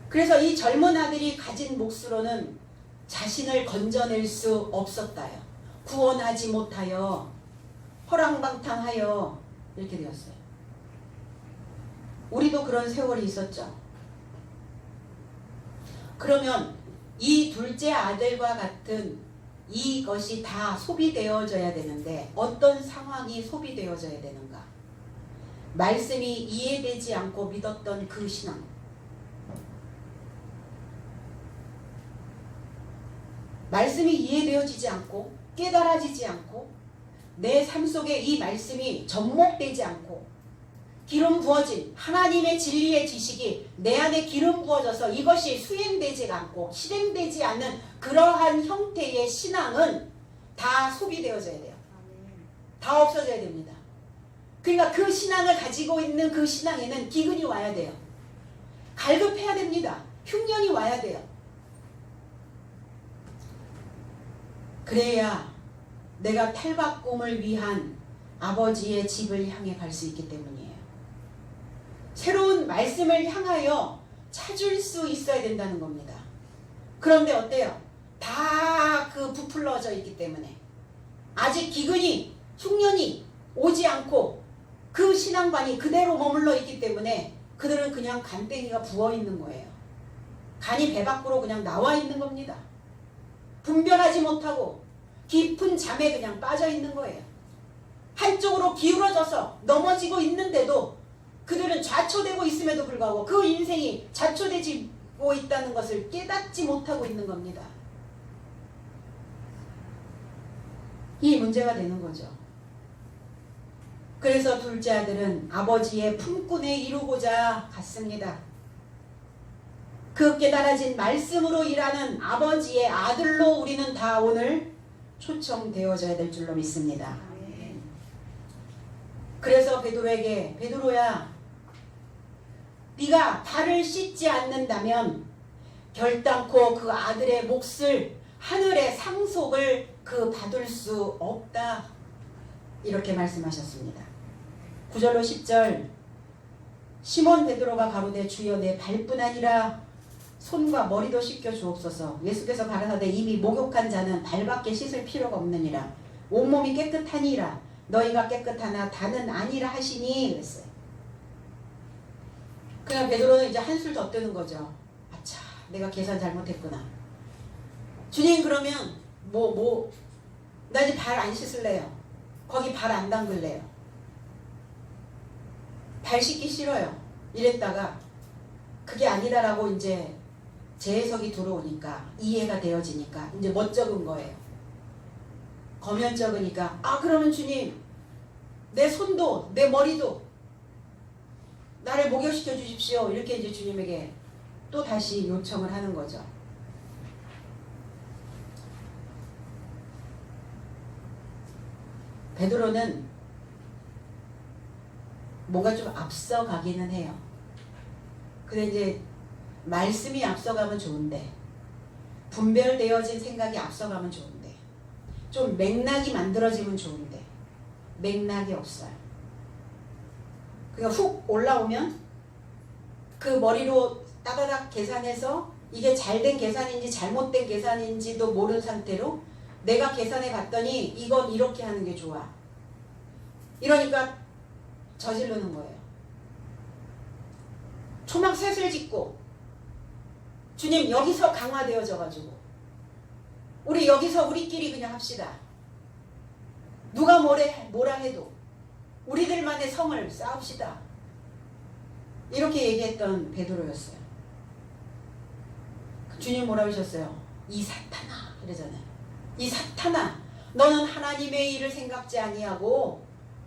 그래서 이 젊은 아들이 가진 몫으로는 자신을 건져낼 수 없었다요. 구원하지 못하여 허랑방탕하여 이렇게 되었어요. 우리도 그런 세월이 있었죠. 그러면 이 둘째 아들과 같은 이것이 다 소비되어져야 되는데 어떤 상황이 소비되어져야 되는가? 말씀이 이해되지 않고 믿었던 그 신앙, 말씀이 이해되어지지 않고 깨달아지지 않고 내 삶 속에 이 말씀이 접목되지 않고 기름 부어진 하나님의 진리의 지식이 내 안에 기름 부어져서 이것이 수행되지 않고 실행되지 않는 그러한 형태의 신앙은 다 소비되어져야 돼요. 다 없어져야 됩니다. 그러니까 그 신앙을 가지고 있는 그 신앙에는 기근이 와야 돼요. 갈급해야 됩니다. 흉년이 와야 돼요. 그래야 내가 탈바꿈을 위한 아버지의 집을 향해 갈 수 있기 때문이에요. 새로운 말씀을 향하여 찾을 수 있어야 된다는 겁니다. 그런데 어때요? 다 그 부풀러져 있기 때문에 아직 기근이, 흉년이 오지 않고 그 신앙관이 그대로 머물러 있기 때문에 그들은 그냥 간땡이가 부어있는 거예요. 간이 배 밖으로 그냥 나와 있는 겁니다. 분별하지 못하고 깊은 잠에 그냥 빠져 있는 거예요. 한쪽으로 기울어져서 넘어지고 있는데도 그들은 좌초되고 있음에도 불구하고 그 인생이 좌초되고 있다는 것을 깨닫지 못하고 있는 겁니다. 이 문제가 되는 거죠. 그래서 둘째 아들은 아버지의 품꾼에 이루고자 갔습니다. 그 깨달아진 말씀으로 일하는 아버지의 아들로 우리는 다 오늘 초청되어져야 될 줄로 믿습니다. 그래서 베드로에게 베드로야, 네가 발을 씻지 않는다면 결단코 그 아들의 몫을 하늘의 상속을 그 받을 수 없다. 이렇게 말씀하셨습니다. 9절로 10절 시몬 베드로가 가로되 주여 내 발뿐 아니라 손과 머리도 씻겨 주옵소서. 예수께서 가라사대 이미 목욕한 자는 발밖에 씻을 필요가 없느니라. 온몸이 깨끗하니라. 너희가 깨끗하나 다는 아니라 하시니 그랬어요. 그냥 베드로는 이제 한술 더 뜨는 거죠. 아차, 내가 계산 잘못했구나. 주님, 그러면 나 이제 발 안 씻을래요. 거기 발 안 담글래요. 발 씻기 싫어요. 이랬다가 그게 아니다라고 이제 재해석이 들어오니까 이해가 되어지니까 이제 멋쩍은 거예요. 거면쩍으니까 그러면 주님, 내 손도 내 머리도 나를 목욕시켜 주십시오. 이렇게 이제 주님에게 또 다시 요청을 하는 거죠. 베드로는 뭔가 좀 앞서가기는 해요. 근데 이제 말씀이 앞서가면 좋은데, 분별되어진 생각이 앞서가면 좋은데, 좀 맥락이 만들어지면 좋은데 맥락이 없어요. 그러니까 훅 올라오면 그 머리로 따다닥 계산해서 이게 잘된 계산인지 잘못된 계산인지도 모르는 상태로 내가 계산해 봤더니 이건 이렇게 하는 게 좋아. 이러니까 저지르는 거예요. 초막 셋을 짓고 주님 여기서 강화되어져 가지고 우리 여기서 우리끼리 그냥 합시다. 누가 뭐라 해도 우리들만의 성을 쌓읍시다. 이렇게 얘기했던 베드로였어요. 주님 뭐라고 하셨어요? 이 사탄아 이러잖아요. 이 사탄아, 너는 하나님의 일을 생각지 아니하고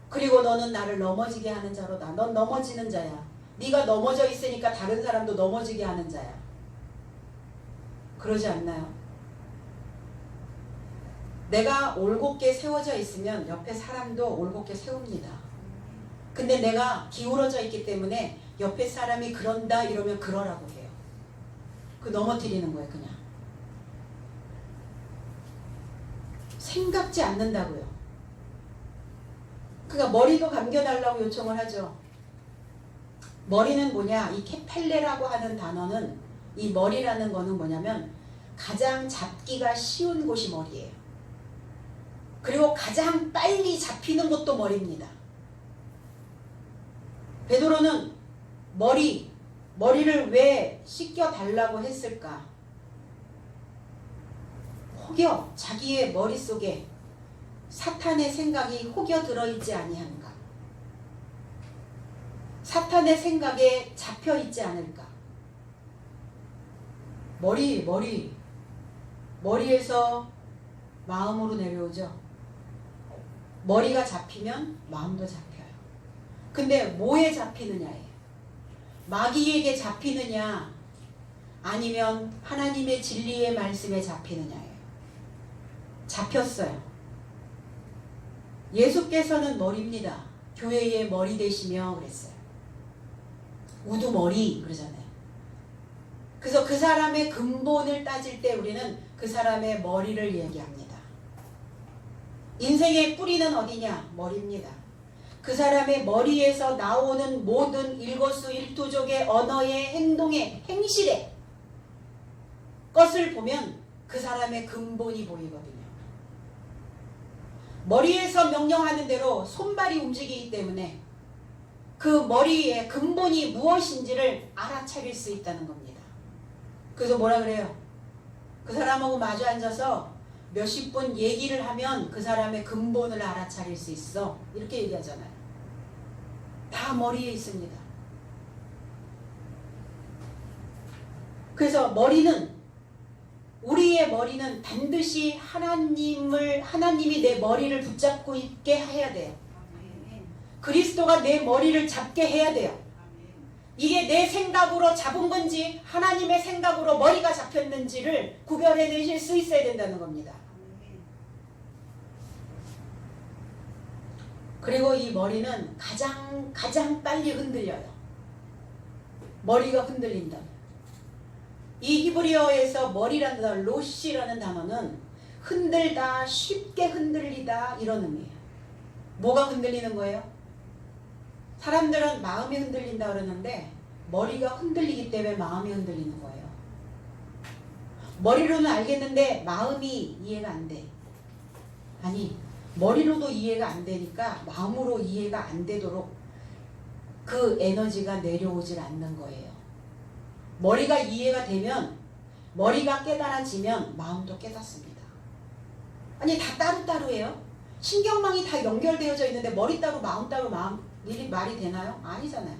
그리고 너는 나를 넘어지게 하는 자로다. 넌 넘어지는 자야. 네가 넘어져 있으니까 다른 사람도 넘어지게 하는 자야. 그러지 않나요? 내가 올곧게 세워져 있으면 옆에 사람도 올곧게 세웁니다. 근데 내가 기울어져 있기 때문에 옆에 사람이 그런다 이러면 그러라고 해요. 그 넘어뜨리는 거예요. 그냥 생각지 않는다고요. 그러니까 머리도 감겨달라고 요청을 하죠. 머리는 뭐냐, 이 케펠레라고 하는 단어는, 이 머리라는 거는 뭐냐면 가장 잡기가 쉬운 곳이 머리예요. 그리고 가장 빨리 잡히는 곳도 머리입니다. 베드로는 머리를 왜 씻겨달라고 했을까? 혹여 자기의 머릿속에 사탄의 생각이 혹여 들어있지 아니한가? 사탄의 생각에 잡혀있지 않을까? 머리에서 마음으로 내려오죠. 머리가 잡히면 마음도 잡혀요. 근데 뭐에 잡히느냐예요. 마귀에게 잡히느냐 아니면 하나님의 진리의 말씀에 잡히느냐예요. 잡혔어요. 예수께서는 머리입니다. 교회의 머리 되시며 그랬어요. 우두머리 그러잖아요. 그래서 그 사람의 근본을 따질 때 우리는 그 사람의 머리를 얘기합니다. 인생의 뿌리는 어디냐? 머리입니다. 그 사람의 머리에서 나오는 모든 일거수일투족의 언어의 행동의 행실의 것을 보면 그 사람의 근본이 보이거든요. 머리에서 명령하는 대로 손발이 움직이기 때문에 그 머리의 근본이 무엇인지를 알아차릴 수 있다는 겁니다. 그래서 뭐라 그래요? 그 사람하고 마주 앉아서 몇십 분 얘기를 하면 그 사람의 근본을 알아차릴 수 있어. 이렇게 얘기하잖아요. 다 머리에 있습니다. 그래서 우리의 머리는 반드시 하나님이 내 머리를 붙잡고 있게 해야 돼요. 그리스도가 내 머리를 잡게 해야 돼요. 이게 내 생각으로 잡은 건지 하나님의 생각으로 머리가 잡혔는지를 구별해내실 수 있어야 된다는 겁니다. 그리고 이 머리는 가장 빨리 흔들려요. 머리가 흔들린다. 이 히브리어에서 머리라는 단어, 로시라는 단어는 흔들다, 쉽게 흔들리다 이런 의미예요. 뭐가 흔들리는 거예요? 사람들은 마음이 흔들린다 그러는데 머리가 흔들리기 때문에 마음이 흔들리는 거예요. 머리로는 알겠는데 마음이 이해가 안 돼. 아니, 머리로도 이해가 안 되니까 마음으로 이해가 안 되도록 그 에너지가 내려오질 않는 거예요. 머리가 이해가 되면, 머리가 깨달아지면 마음도 깨닫습니다. 아니, 다 따로따로예요. 신경망이 다 연결되어져 있는데 머리 따로 마음 따로 말이 되나요? 아니잖아요.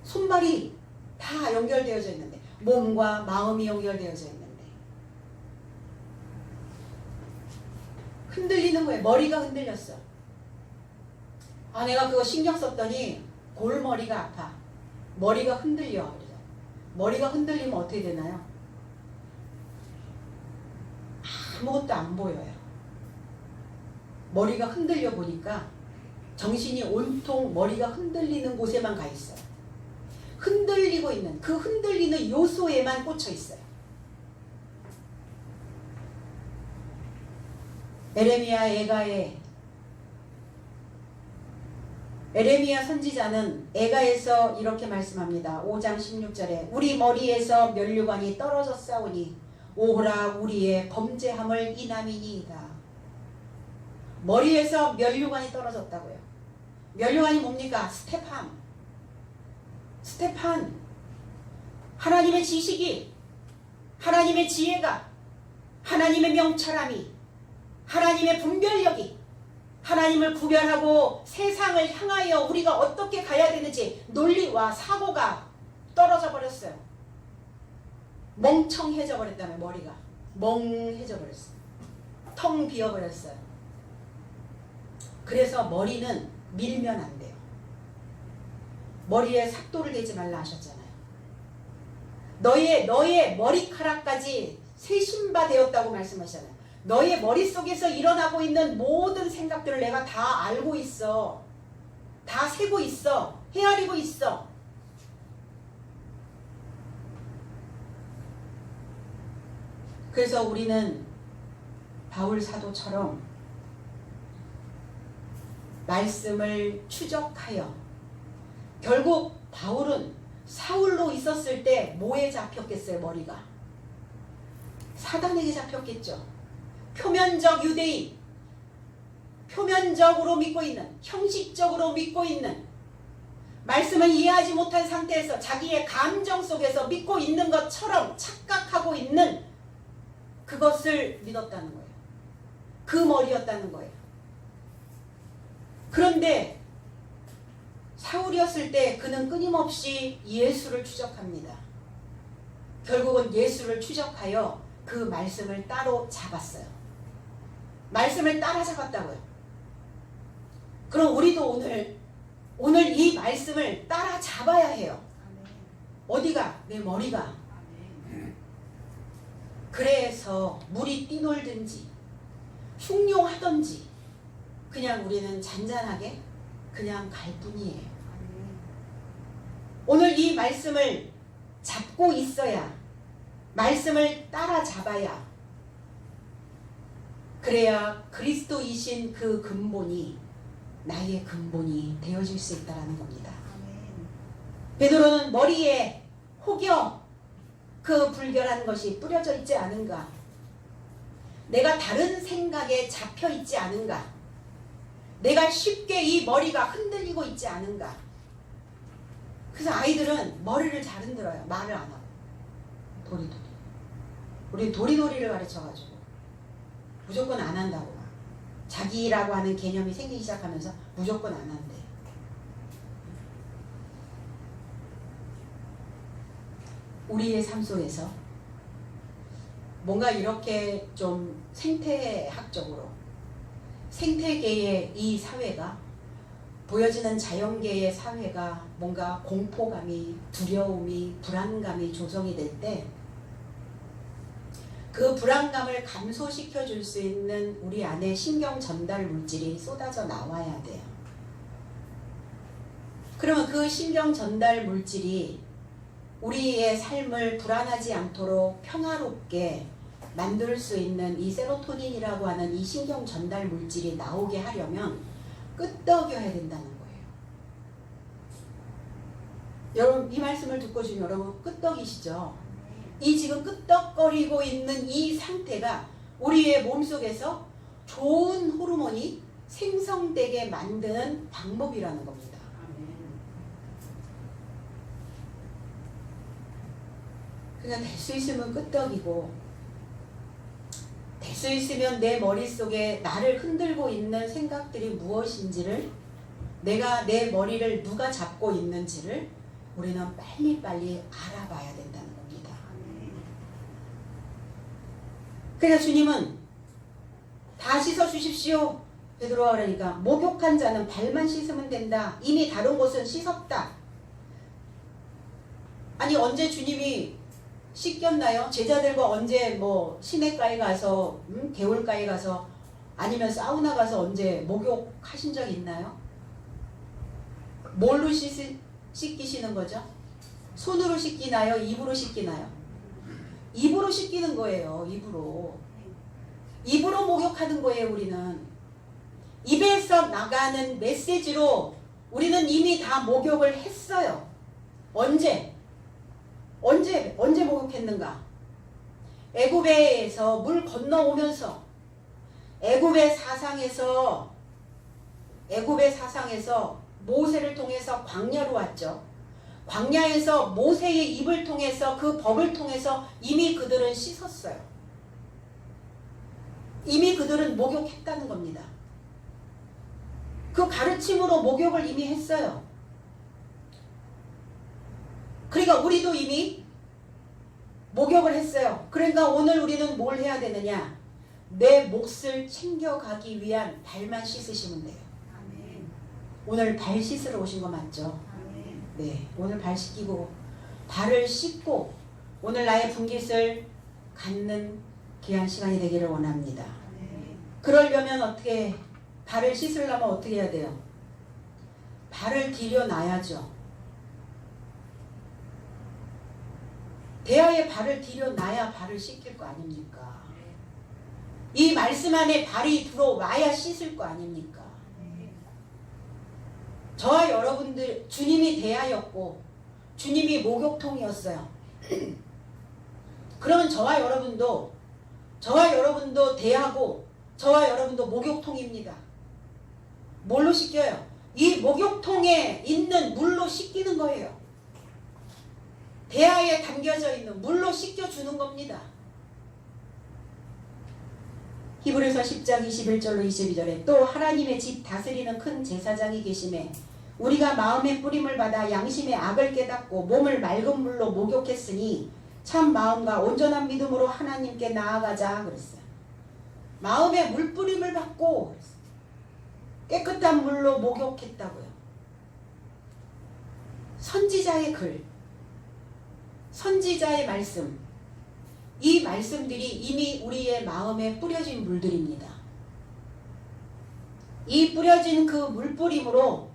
손발이 다 연결되어져 있는데, 몸과 마음이 연결되어져 있는데 흔들리는 거예요. 머리가 흔들렸어. 아, 내가 그거 신경 썼더니 골머리가 아파. 머리가 흔들려. 그래서 머리가 흔들리면 어떻게 되나요? 아무것도 안 보여요. 머리가 흔들려 보니까 정신이 온통 머리가 흔들리는 곳에만 가 있어요. 흔들리고 있는, 그 흔들리는 요소에만 꽂혀 있어요. 에레미야 선지자는 에가에서 이렇게 말씀합니다. 5장 16절에 우리 머리에서 면류관이 떨어졌사오니 오호라 우리의 범죄함을 인함이니이다. 머리에서 면류관이 떨어졌다고요. 면류관이 뭡니까? 스테판. 하나님의 지식이, 하나님의 지혜가, 하나님의 명철함이, 하나님의 분별력이, 하나님을 구별하고 세상을 향하여 우리가 어떻게 가야 되는지 논리와 사고가 떨어져 버렸어요. 멍청해져 버렸다며. 머리가 멍해져 버렸어요. 텅 비어 버렸어요. 그래서 머리는 밀면 안 돼요. 머리에 삭도를 대지 말라 하셨잖아요. 너의 머리카락까지 세심바 되었다고 말씀하셨잖아요. 너의 머릿속에서 일어나고 있는 모든 생각들을 내가 다 알고 있어. 다 세고 있어. 헤아리고 있어. 그래서 우리는 바울 사도처럼 말씀을 추적하여, 결국 바울은 사울로 있었을 때 뭐에 잡혔겠어요? 머리가 사단에게 잡혔겠죠. 표면적 유대인, 표면적으로 믿고 있는, 형식적으로 믿고 있는, 말씀을 이해하지 못한 상태에서 자기의 감정 속에서 믿고 있는 것처럼 착각하고 있는 그것을 믿었다는 거예요. 그 머리였다는 거예요. 그런데 사울이었을 때 그는 끊임없이 예수를 추적합니다. 결국은 예수를 추적하여 그 말씀을 따로 잡았어요. 말씀을 따라잡았다고요. 그럼 우리도 오늘 이 말씀을 따라잡아야 해요. 어디가? 내 머리가. 그래서 물이 뛰놀든지 흉룡하든지 그냥 우리는 잔잔하게 그냥 갈 뿐이에요. 오늘 이 말씀을 잡고 있어야, 말씀을 따라잡아야, 그래야 그리스도이신 그 근본이 나의 근본이 되어질 수 있다는 겁니다. 베드로는 머리에 혹여 그 불결한 것이 뿌려져 있지 않은가, 내가 다른 생각에 잡혀 있지 않은가, 내가 쉽게 이 머리가 흔들리고 있지 않은가. 그래서 아이들은 머리를 잘 흔들어요. 말을 안 하고. 도리도리. 우리 도리도리를 가르쳐가지고 무조건 안 한다고 막. 자기라고 하는 개념이 생기기 시작하면서 무조건 안 한대. 우리의 삶 속에서 뭔가 이렇게 좀 생태학적으로, 생태계의 이 사회가 보여지는 자연계의 사회가 뭔가 공포감이, 두려움이, 불안감이 조성이 될 때 그 불안감을 감소시켜 줄 수 있는 우리 안에 신경 전달 물질이 쏟아져 나와야 돼요. 그러면 그 신경 전달 물질이 우리의 삶을 불안하지 않도록 평화롭게 만들 수 있는 이 세로토닌이라고 하는 이 신경 전달 물질이 나오게 하려면 끄떡여야 된다는 거예요. 여러분, 이 말씀을 듣고 지금 여러분 끄떡이시죠? 이 지금 끄떡거리고 있는 이 상태가 우리의 몸속에서 좋은 호르몬이 생성되게 만드는 방법이라는 겁니다. 그냥 될 수 있으면 끄떡이고, 될 수 있으면 내 머릿속에 나를 흔들고 있는 생각들이 무엇인지를, 내가 내 머리를 누가 잡고 있는지를 우리는 빨리빨리 알아봐야 된다는 겁니다. 그러니까 주님은 다 씻어주십시오 베드로가 그러니까 목욕한 자는 발만 씻으면 된다. 이미 다른 곳은 씻었다. 아니 언제 주님이 씻겼나요? 제자들과 언제 뭐 시내가에 가서 개울가에 가서 아니면 사우나 가서 언제 목욕하신 적 있나요? 뭘로 씻기시는 거죠? 손으로 씻기나요? 입으로 씻기나요? 입으로 씻기는 거예요. 입으로 목욕하는 거예요. 우리는 입에서 나가는 메시지로 우리는 이미 다 목욕을 했어요. 언제 목욕했는가? 애굽에서 물 건너오면서 애굽의 사상에서 모세를 통해서 광야로 왔죠. 광야에서 모세의 입을 통해서 그 법을 통해서 이미 그들은 씻었어요. 이미 그들은 목욕했다는 겁니다. 그 가르침으로 목욕을 이미 했어요. 그러니까 우리도 이미 목욕을 했어요. 그러니까 오늘 우리는 뭘 해야 되느냐? 내 몫을 챙겨가기 위한 발만 씻으시면 돼요. 오늘 발 씻으러 오신 거 맞죠? 네, 오늘 발 씻기고 발을 씻고 오늘 나의 분깃을 갖는 귀한 시간이 되기를 원합니다. 그러려면 어떻게, 발을 씻으려면 어떻게 해야 돼요? 발을 디뎌놔야죠. 대야에 발을 디뎌놔야 발을 씻길 거 아닙니까? 이 말씀 안에 발이 들어와야 씻을 거 아닙니까? 저와 여러분들, 주님이 대야였고 주님이 목욕통이었어요. 그러면 저와 여러분도 대야고 저와 여러분도 목욕통입니다. 뭘로 씻겨요? 이 목욕통에 있는 물로 씻기는 거예요. 대야에 담겨져 있는 물로 씻겨주는 겁니다. 히브리서 10장 21절로 22절에 또 하나님의 집 다스리는 큰 제사장이 계심에 우리가 마음의 뿌림을 받아 양심의 악을 깨닫고 몸을 맑은 물로 목욕했으니 참 마음과 온전한 믿음으로 하나님께 나아가자 그랬어요. 마음의 물뿌림을 받고 깨끗한 물로 목욕했다고요. 선지자의 글, 선지자의 말씀, 이 말씀들이 이미 우리의 마음에 뿌려진 물들입니다. 이 뿌려진 그 물뿌림으로,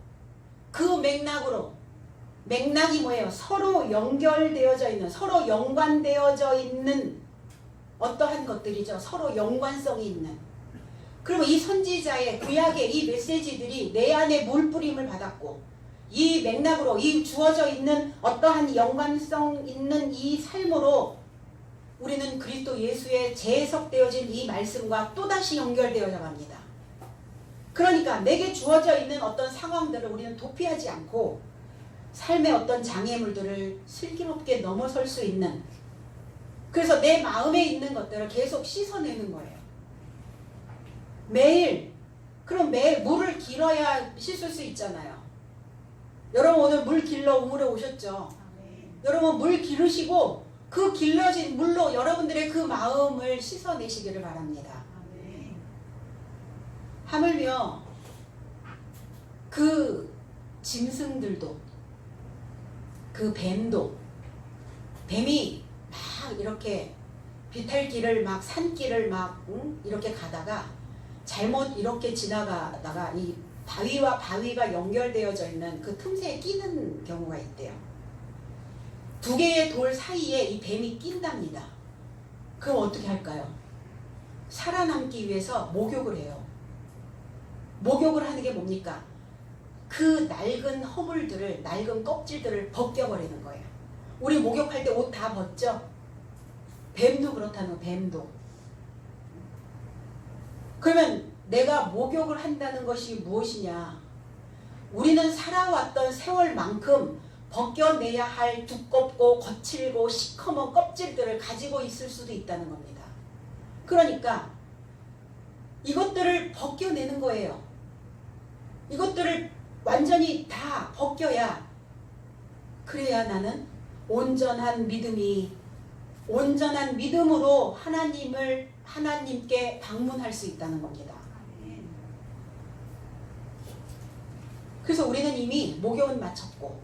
그 맥락이 뭐예요? 서로 연결되어져 있는, 서로 연관되어져 있는 어떠한 것들이죠. 서로 연관성이 있는. 그러면 이 선지자의 구약의 이 메시지들이 내 안에 물뿌림을 받았고 이 맥락으로, 이 주어져 있는 어떠한 연관성 있는 이 삶으로 우리는 그리스도 예수의 재해석되어진 이 말씀과 또다시 연결되어져 갑니다. 그러니까 내게 주어져 있는 어떤 상황들을 우리는 도피하지 않고 삶의 어떤 장애물들을 슬기롭게 넘어설 수 있는, 그래서 내 마음에 있는 것들을 계속 씻어내는 거예요. 매일, 그럼 매일 물을 길어야 씻을 수 있잖아요. 여러분 오늘 물 길러 우물에 오셨죠? 여러분 물 기르시고 그 길러진 물로 여러분들의 그 마음을 씻어내시기를 바랍니다. 하물며 그 짐승들도, 그 뱀도, 뱀이 막 이렇게 비탈길을 막 산길을 막 이렇게 가다가 잘못 이렇게 지나가다가 이 바위와 바위가 연결되어져 있는 그 틈새에 끼는 경우가 있대요. 두 개의 돌 사이에 이 뱀이 낀답니다. 그럼 어떻게 할까요? 살아남기 위해서 목욕을 해요. 목욕을 하는 게 뭡니까? 그 낡은 허물들을, 낡은 껍질들을 벗겨버리는 거예요. 우리 목욕할 때 옷 다 벗죠? 뱀도 그렇다는, 뱀도. 그러면 내가 목욕을 한다는 것이 무엇이냐? 우리는 살아왔던 세월만큼 벗겨내야 할 두껍고 거칠고 시커먼 껍질들을 가지고 있을 수도 있다는 겁니다. 그러니까 이것들을 벗겨내는 거예요. 이것들을 완전히 다 벗겨야, 그래야 나는 온전한 믿음으로 하나님께 방문할 수 있다는 겁니다. 그래서 우리는 이미 목욕은 마쳤고,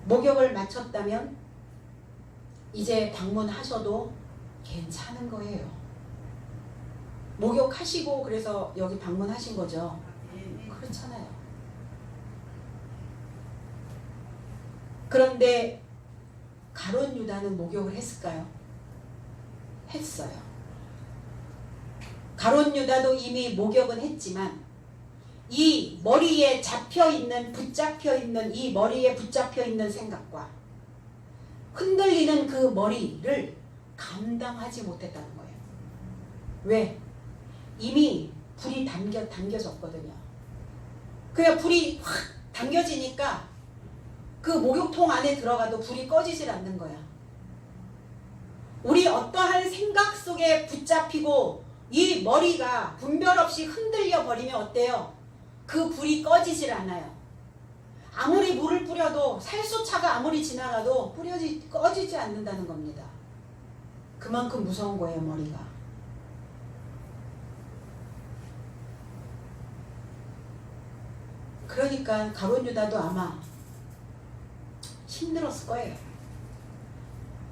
목욕을 마쳤다면 이제 방문하셔도 괜찮은 거예요. 목욕하시고 그래서 여기 방문하신 거죠. 그렇잖아요. 그런데 가룟 유다는 목욕을 했을까요? 했어요. 가룟 유다도 이미 목욕은 했지만 이 머리에 붙잡혀있는 이 머리에 붙잡혀있는 생각과 흔들리는 그 머리를 감당하지 못했다는 거예요. 왜? 이미 불이 당겨졌거든요. 그냥 불이 확 당겨지니까 그 목욕통 안에 들어가도 불이 꺼지질 않는 거야. 우리 어떠한 생각 속에 붙잡히고 이 머리가 분별 없이 흔들려 버리면 어때요? 그 불이 꺼지질 않아요. 아무리 물을 뿌려도, 살수차가 아무리 지나가도 꺼지지 않는다는 겁니다. 그만큼 무서운 거예요, 머리가. 그러니까 가룟 유다도 아마 힘들었을 거예요.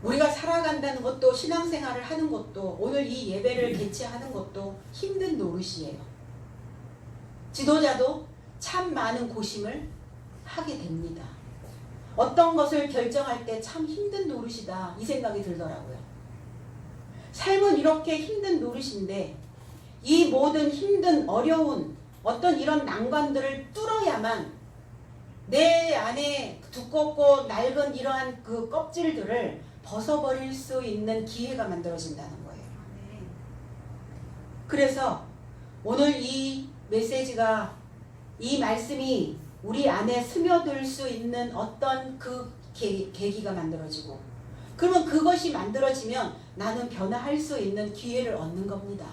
우리가 살아간다는 것도, 신앙생활을 하는 것도, 오늘 이 예배를 개최하는 것도 힘든 노릇이에요. 지도자도 참 많은 고심을 하게 됩니다. 어떤 것을 결정할 때 참 힘든 노릇이다, 이 생각이 들더라고요. 삶은 이렇게 힘든 노릇인데 이 모든 힘든, 어려운 어떤 이런 난관들을 뚫어야만 내 안에 두껍고 낡은 이러한 그 껍질들을 벗어버릴 수 있는 기회가 만들어진다는 거예요. 그래서 오늘 이 메시지가, 이 말씀이 우리 안에 스며들 수 있는 어떤 그 계기가 만들어지고, 그러면 그것이 만들어지면 나는 변화할 수 있는 기회를 얻는 겁니다.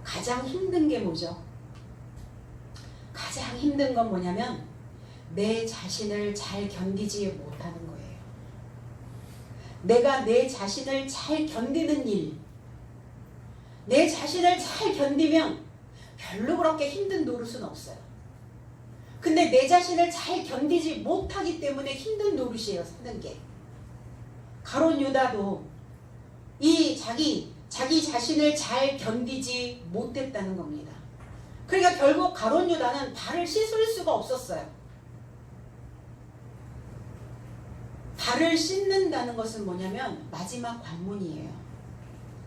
가장 힘든 게 뭐죠? 가장 힘든 건 뭐냐면 내 자신을 잘 견디지 못하는 거예요. 내가 내 자신을 잘 견디는 일, 내 자신을 잘 견디면 별로 그렇게 힘든 노릇은 없어요. 근데 내 자신을 잘 견디지 못하기 때문에 힘든 노릇이에요, 사는 게. 가룟 유다도 이 자기 자신을 잘 견디지 못했다는 겁니다. 그러니까 결국 가룟 유다는 발을 씻을 수가 없었어요. 발을 씻는다는 것은 뭐냐면 마지막 관문이에요.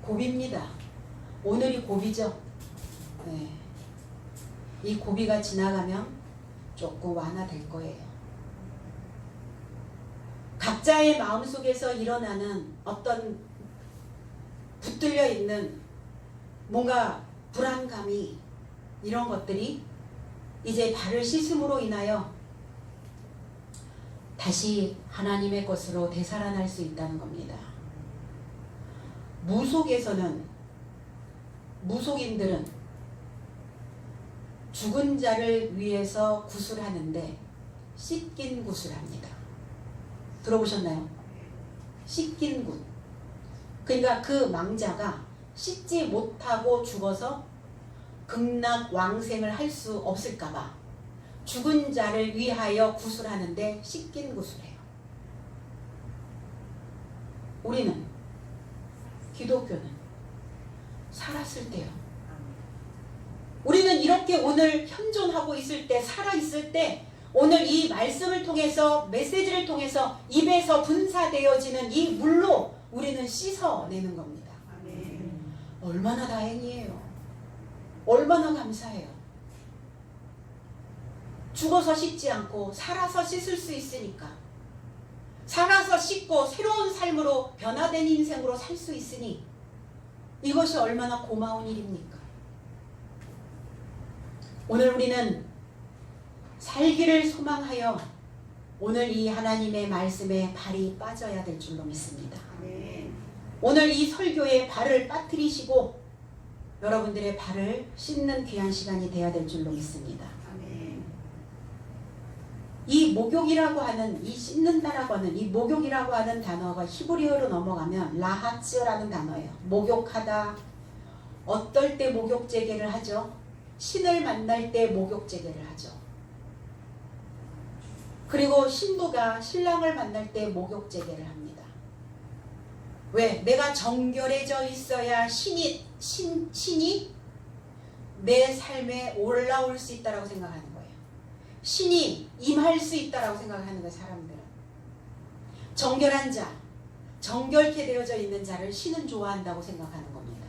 고비입니다. 오늘이 고비죠. 네. 이 고비가 지나가면 조금 완화될 거예요. 각자의 마음속에서 일어나는 어떤 붙들려 있는 뭔가 불안감이, 이런 것들이 이제 발을 씻음으로 인하여 다시 하나님의 것으로 되살아날 수 있다는 겁니다. 무속인들은 죽은 자를 위해서 구슬하는데 씻긴 구슬합니다. 들어보셨나요? 씻긴 굿. 그러니까 그 망자가 씻지 못하고 죽어서 극락 왕생을 할 수 없을까봐 죽은 자를 위하여 구술하는데 씻긴 구술해요. 우리는, 기독교는 살았을 때요. 우리는 이렇게 오늘 현존하고 있을 때, 살아있을 때, 오늘 이 말씀을 통해서, 메시지를 통해서 입에서 분사되어지는 이 물로 우리는 씻어내는 겁니다. 얼마나 다행이에요. 얼마나 감사해요. 죽어서 씻지 않고 살아서 씻을 수 있으니까, 살아서 씻고 새로운 삶으로 변화된 인생으로 살 수 있으니 이것이 얼마나 고마운 일입니까? 오늘 우리는 살기를 소망하여 오늘 이 하나님의 말씀에 발이 빠져야 될 줄로 믿습니다. 오늘 이 설교에 발을 빠뜨리시고 여러분들의 발을 씻는 귀한 시간이 되어야 될 줄로 믿습니다. 이 목욕이라고 하는, 이 씻는다라고 하는 이 목욕이라고 하는 단어가 히브리어로 넘어가면 라하츠라는 단어예요. 목욕하다. 어떨 때 목욕 재개를 하죠? 신을 만날 때 목욕 재개를 하죠. 그리고 신부가 신랑을 만날 때 목욕 재개를 합니다. 왜? 내가 정결해져 있어야 신이 내 삶에 올라올 수 있다라고 생각하는 거예요. 신이 임할 수 있다라고 생각하는 거예요. 사람들은. 정결한 자, 정결케 되어져 있는 자를 신은 좋아한다고 생각하는 겁니다.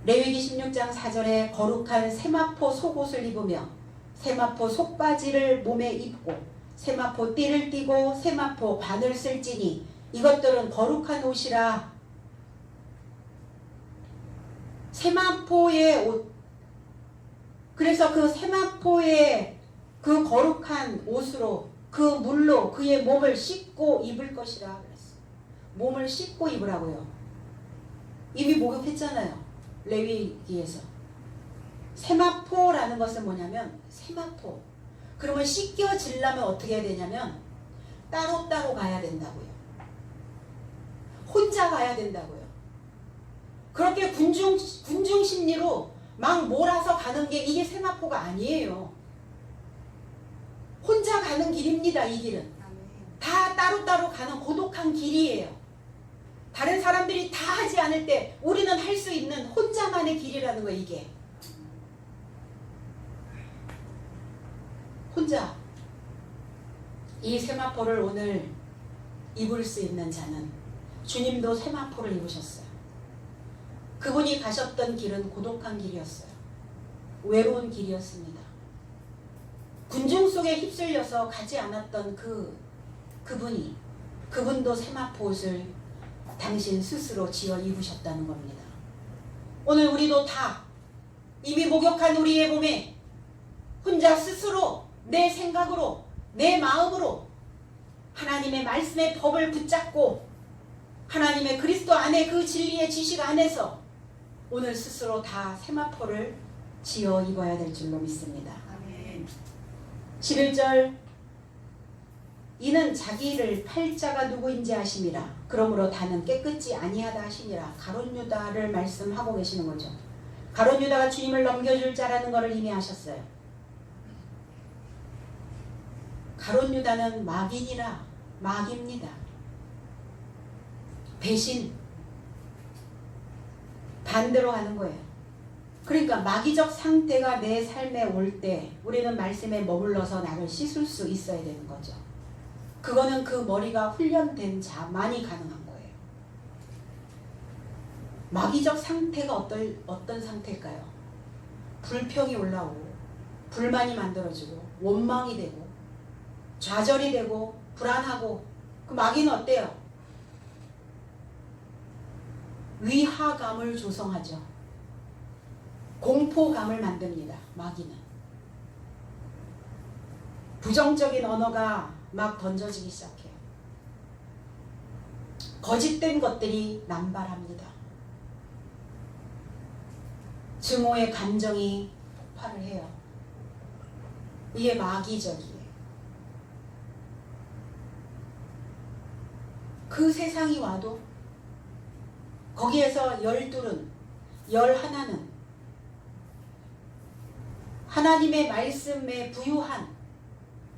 레위기 16장 4절에 거룩한 세마포 속옷을 입으며 세마포 속바지를 몸에 입고 세마포 띠를 띠고 세마포 반을 쓸지니 이것들은 거룩한 옷이라. 세마포의 옷, 그래서 그 세마포의 그 거룩한 옷으로, 그 물로 그의 몸을 씻고 입을 것이라 그랬어. 몸을 씻고 입으라고요. 이미 목욕했잖아요. 레위기에서. 세마포라는 것은 뭐냐면, 세마포. 그러면 씻겨지려면 어떻게 해야 되냐면 따로따로 가야 된다고요. 혼자 가야 된다고요. 그렇게 군중 심리로 막 몰아서 가는 게 이게 세마포가 아니에요. 혼자 가는 길입니다. 이 길은 다 따로따로 가는 고독한 길이에요. 다른 사람들이 다 하지 않을 때 우리는 할 수 있는 혼자만의 길이라는 거예요. 이게 혼자 이 세마포를 오늘 입을 수 있는 자는, 주님도 세마포를 입으셨어요. 그분이 가셨던 길은 고독한 길이었어요. 외로운 길이었습니다. 군중 속에 휩쓸려서 가지 않았던 그분도 세마포 옷을 당신 스스로 지어 입으셨다는 겁니다. 오늘 우리도 다 이미 목욕한 우리의 몸에 혼자 스스로 내 생각으로, 내 마음으로 하나님의 말씀의 법을 붙잡고 하나님의 그리스도 안에 그 진리의 지식 안에서 오늘 스스로 다 세마포를 지어 입어야 될 줄로 믿습니다. 아멘. 11절, 이는 자기를 팔 자가 누구인지 아심이라. 그러므로 다는 깨끗지 아니하다 하시니라. 가룟 유다를 말씀하고 계시는 거죠. 가룟 유다가 주님을 넘겨줄 자라는 것을 이미 아셨어요. 가룟 유다는 마귀니라. 마귀입니다. 배신, 반대로 하는 거예요. 그러니까 마귀적 상태가 내 삶에 올 때 우리는 말씀에 머물러서 나를 씻을 수 있어야 되는 거죠. 그거는 그 머리가 훈련된 자만이 가능한 거예요. 마귀적 상태가 어떤 상태일까요? 불평이 올라오고 불만이 만들어지고 원망이 되고 좌절이 되고 불안하고, 그 마귀는 어때요? 위화감을 조성하죠. 공포감을 만듭니다. 마귀는. 부정적인 언어가 막 던져지기 시작해요. 거짓된 것들이 남발합니다. 증오의 감정이 폭발을 해요. 이게 마귀적이에요. 그 세상이 와도 거기에서 12은 11은 하나님의 말씀에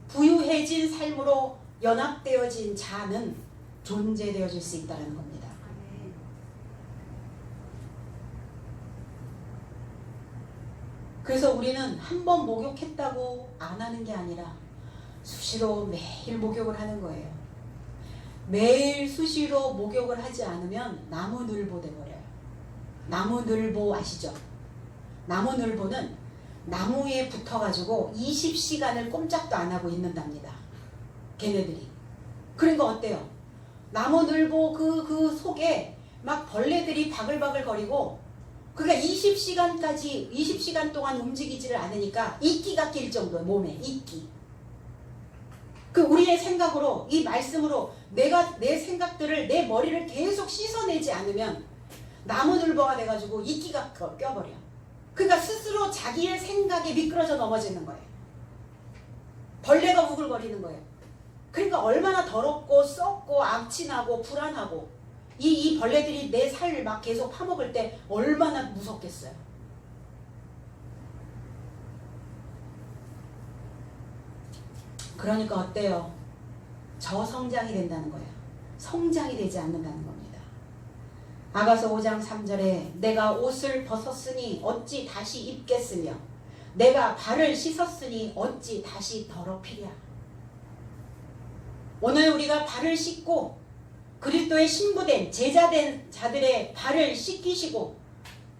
부유해진 삶으로 연합되어진 자는 존재되어질 수 있다는 겁니다. 그래서 우리는 한 번 목욕했다고 안 하는 게 아니라 수시로 매일 목욕을 하는 거예요. 매일 수시로 목욕을 하지 않으면 나무늘보 돼버려요. 나무늘보 아시죠? 나무늘보는 나무에 붙어가지고 20시간을 꼼짝도 안 하고 있는답니다. 걔네들이. 그러니까 어때요? 나무늘보 그 속에 막 벌레들이 바글바글 거리고, 그러니까 20시간 동안 움직이지를 않으니까 이끼가 낄 정도예요. 몸에 이끼. 그 우리의 생각으로, 이 말씀으로 내가 내 생각들을, 내 머리를 계속 씻어내지 않으면 나무늘보가 돼가지고 이끼가 껴버려. 그러니까 스스로 자기의 생각에 미끄러져 넘어지는 거예요. 벌레가 우글거리는 거예요. 그러니까 얼마나 더럽고 썩고 악취나고 불안하고, 이 벌레들이 내 살을 막 계속 파먹을 때 얼마나 무섭겠어요. 그러니까 어때요? 저성장이 된다는 거예요. 성장이 되지 않는다는 겁니다. 아가서 5장 3절에 내가 옷을 벗었으니 어찌 다시 입겠으며 내가 발을 씻었으니 어찌 다시 더럽히랴. 오늘 우리가 발을 씻고 그리스도의 신부된 제자된 자들의 발을 씻기시고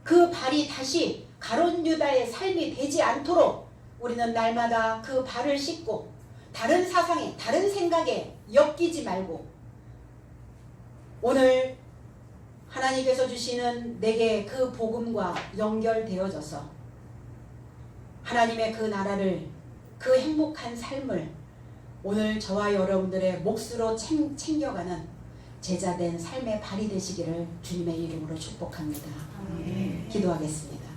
그 발이 다시 가룟 유다의 삶이 되지 않도록 우리는 날마다 그 발을 씻고 다른 사상에, 다른 생각에 엮이지 말고 오늘 하나님께서 주시는 내게 그 복음과 연결되어져서 하나님의 그 나라를, 그 행복한 삶을 오늘 저와 여러분들의 몫으로 챙겨가는 제자된 삶의 발이 되시기를 주님의 이름으로 축복합니다. 아멘. 기도하겠습니다.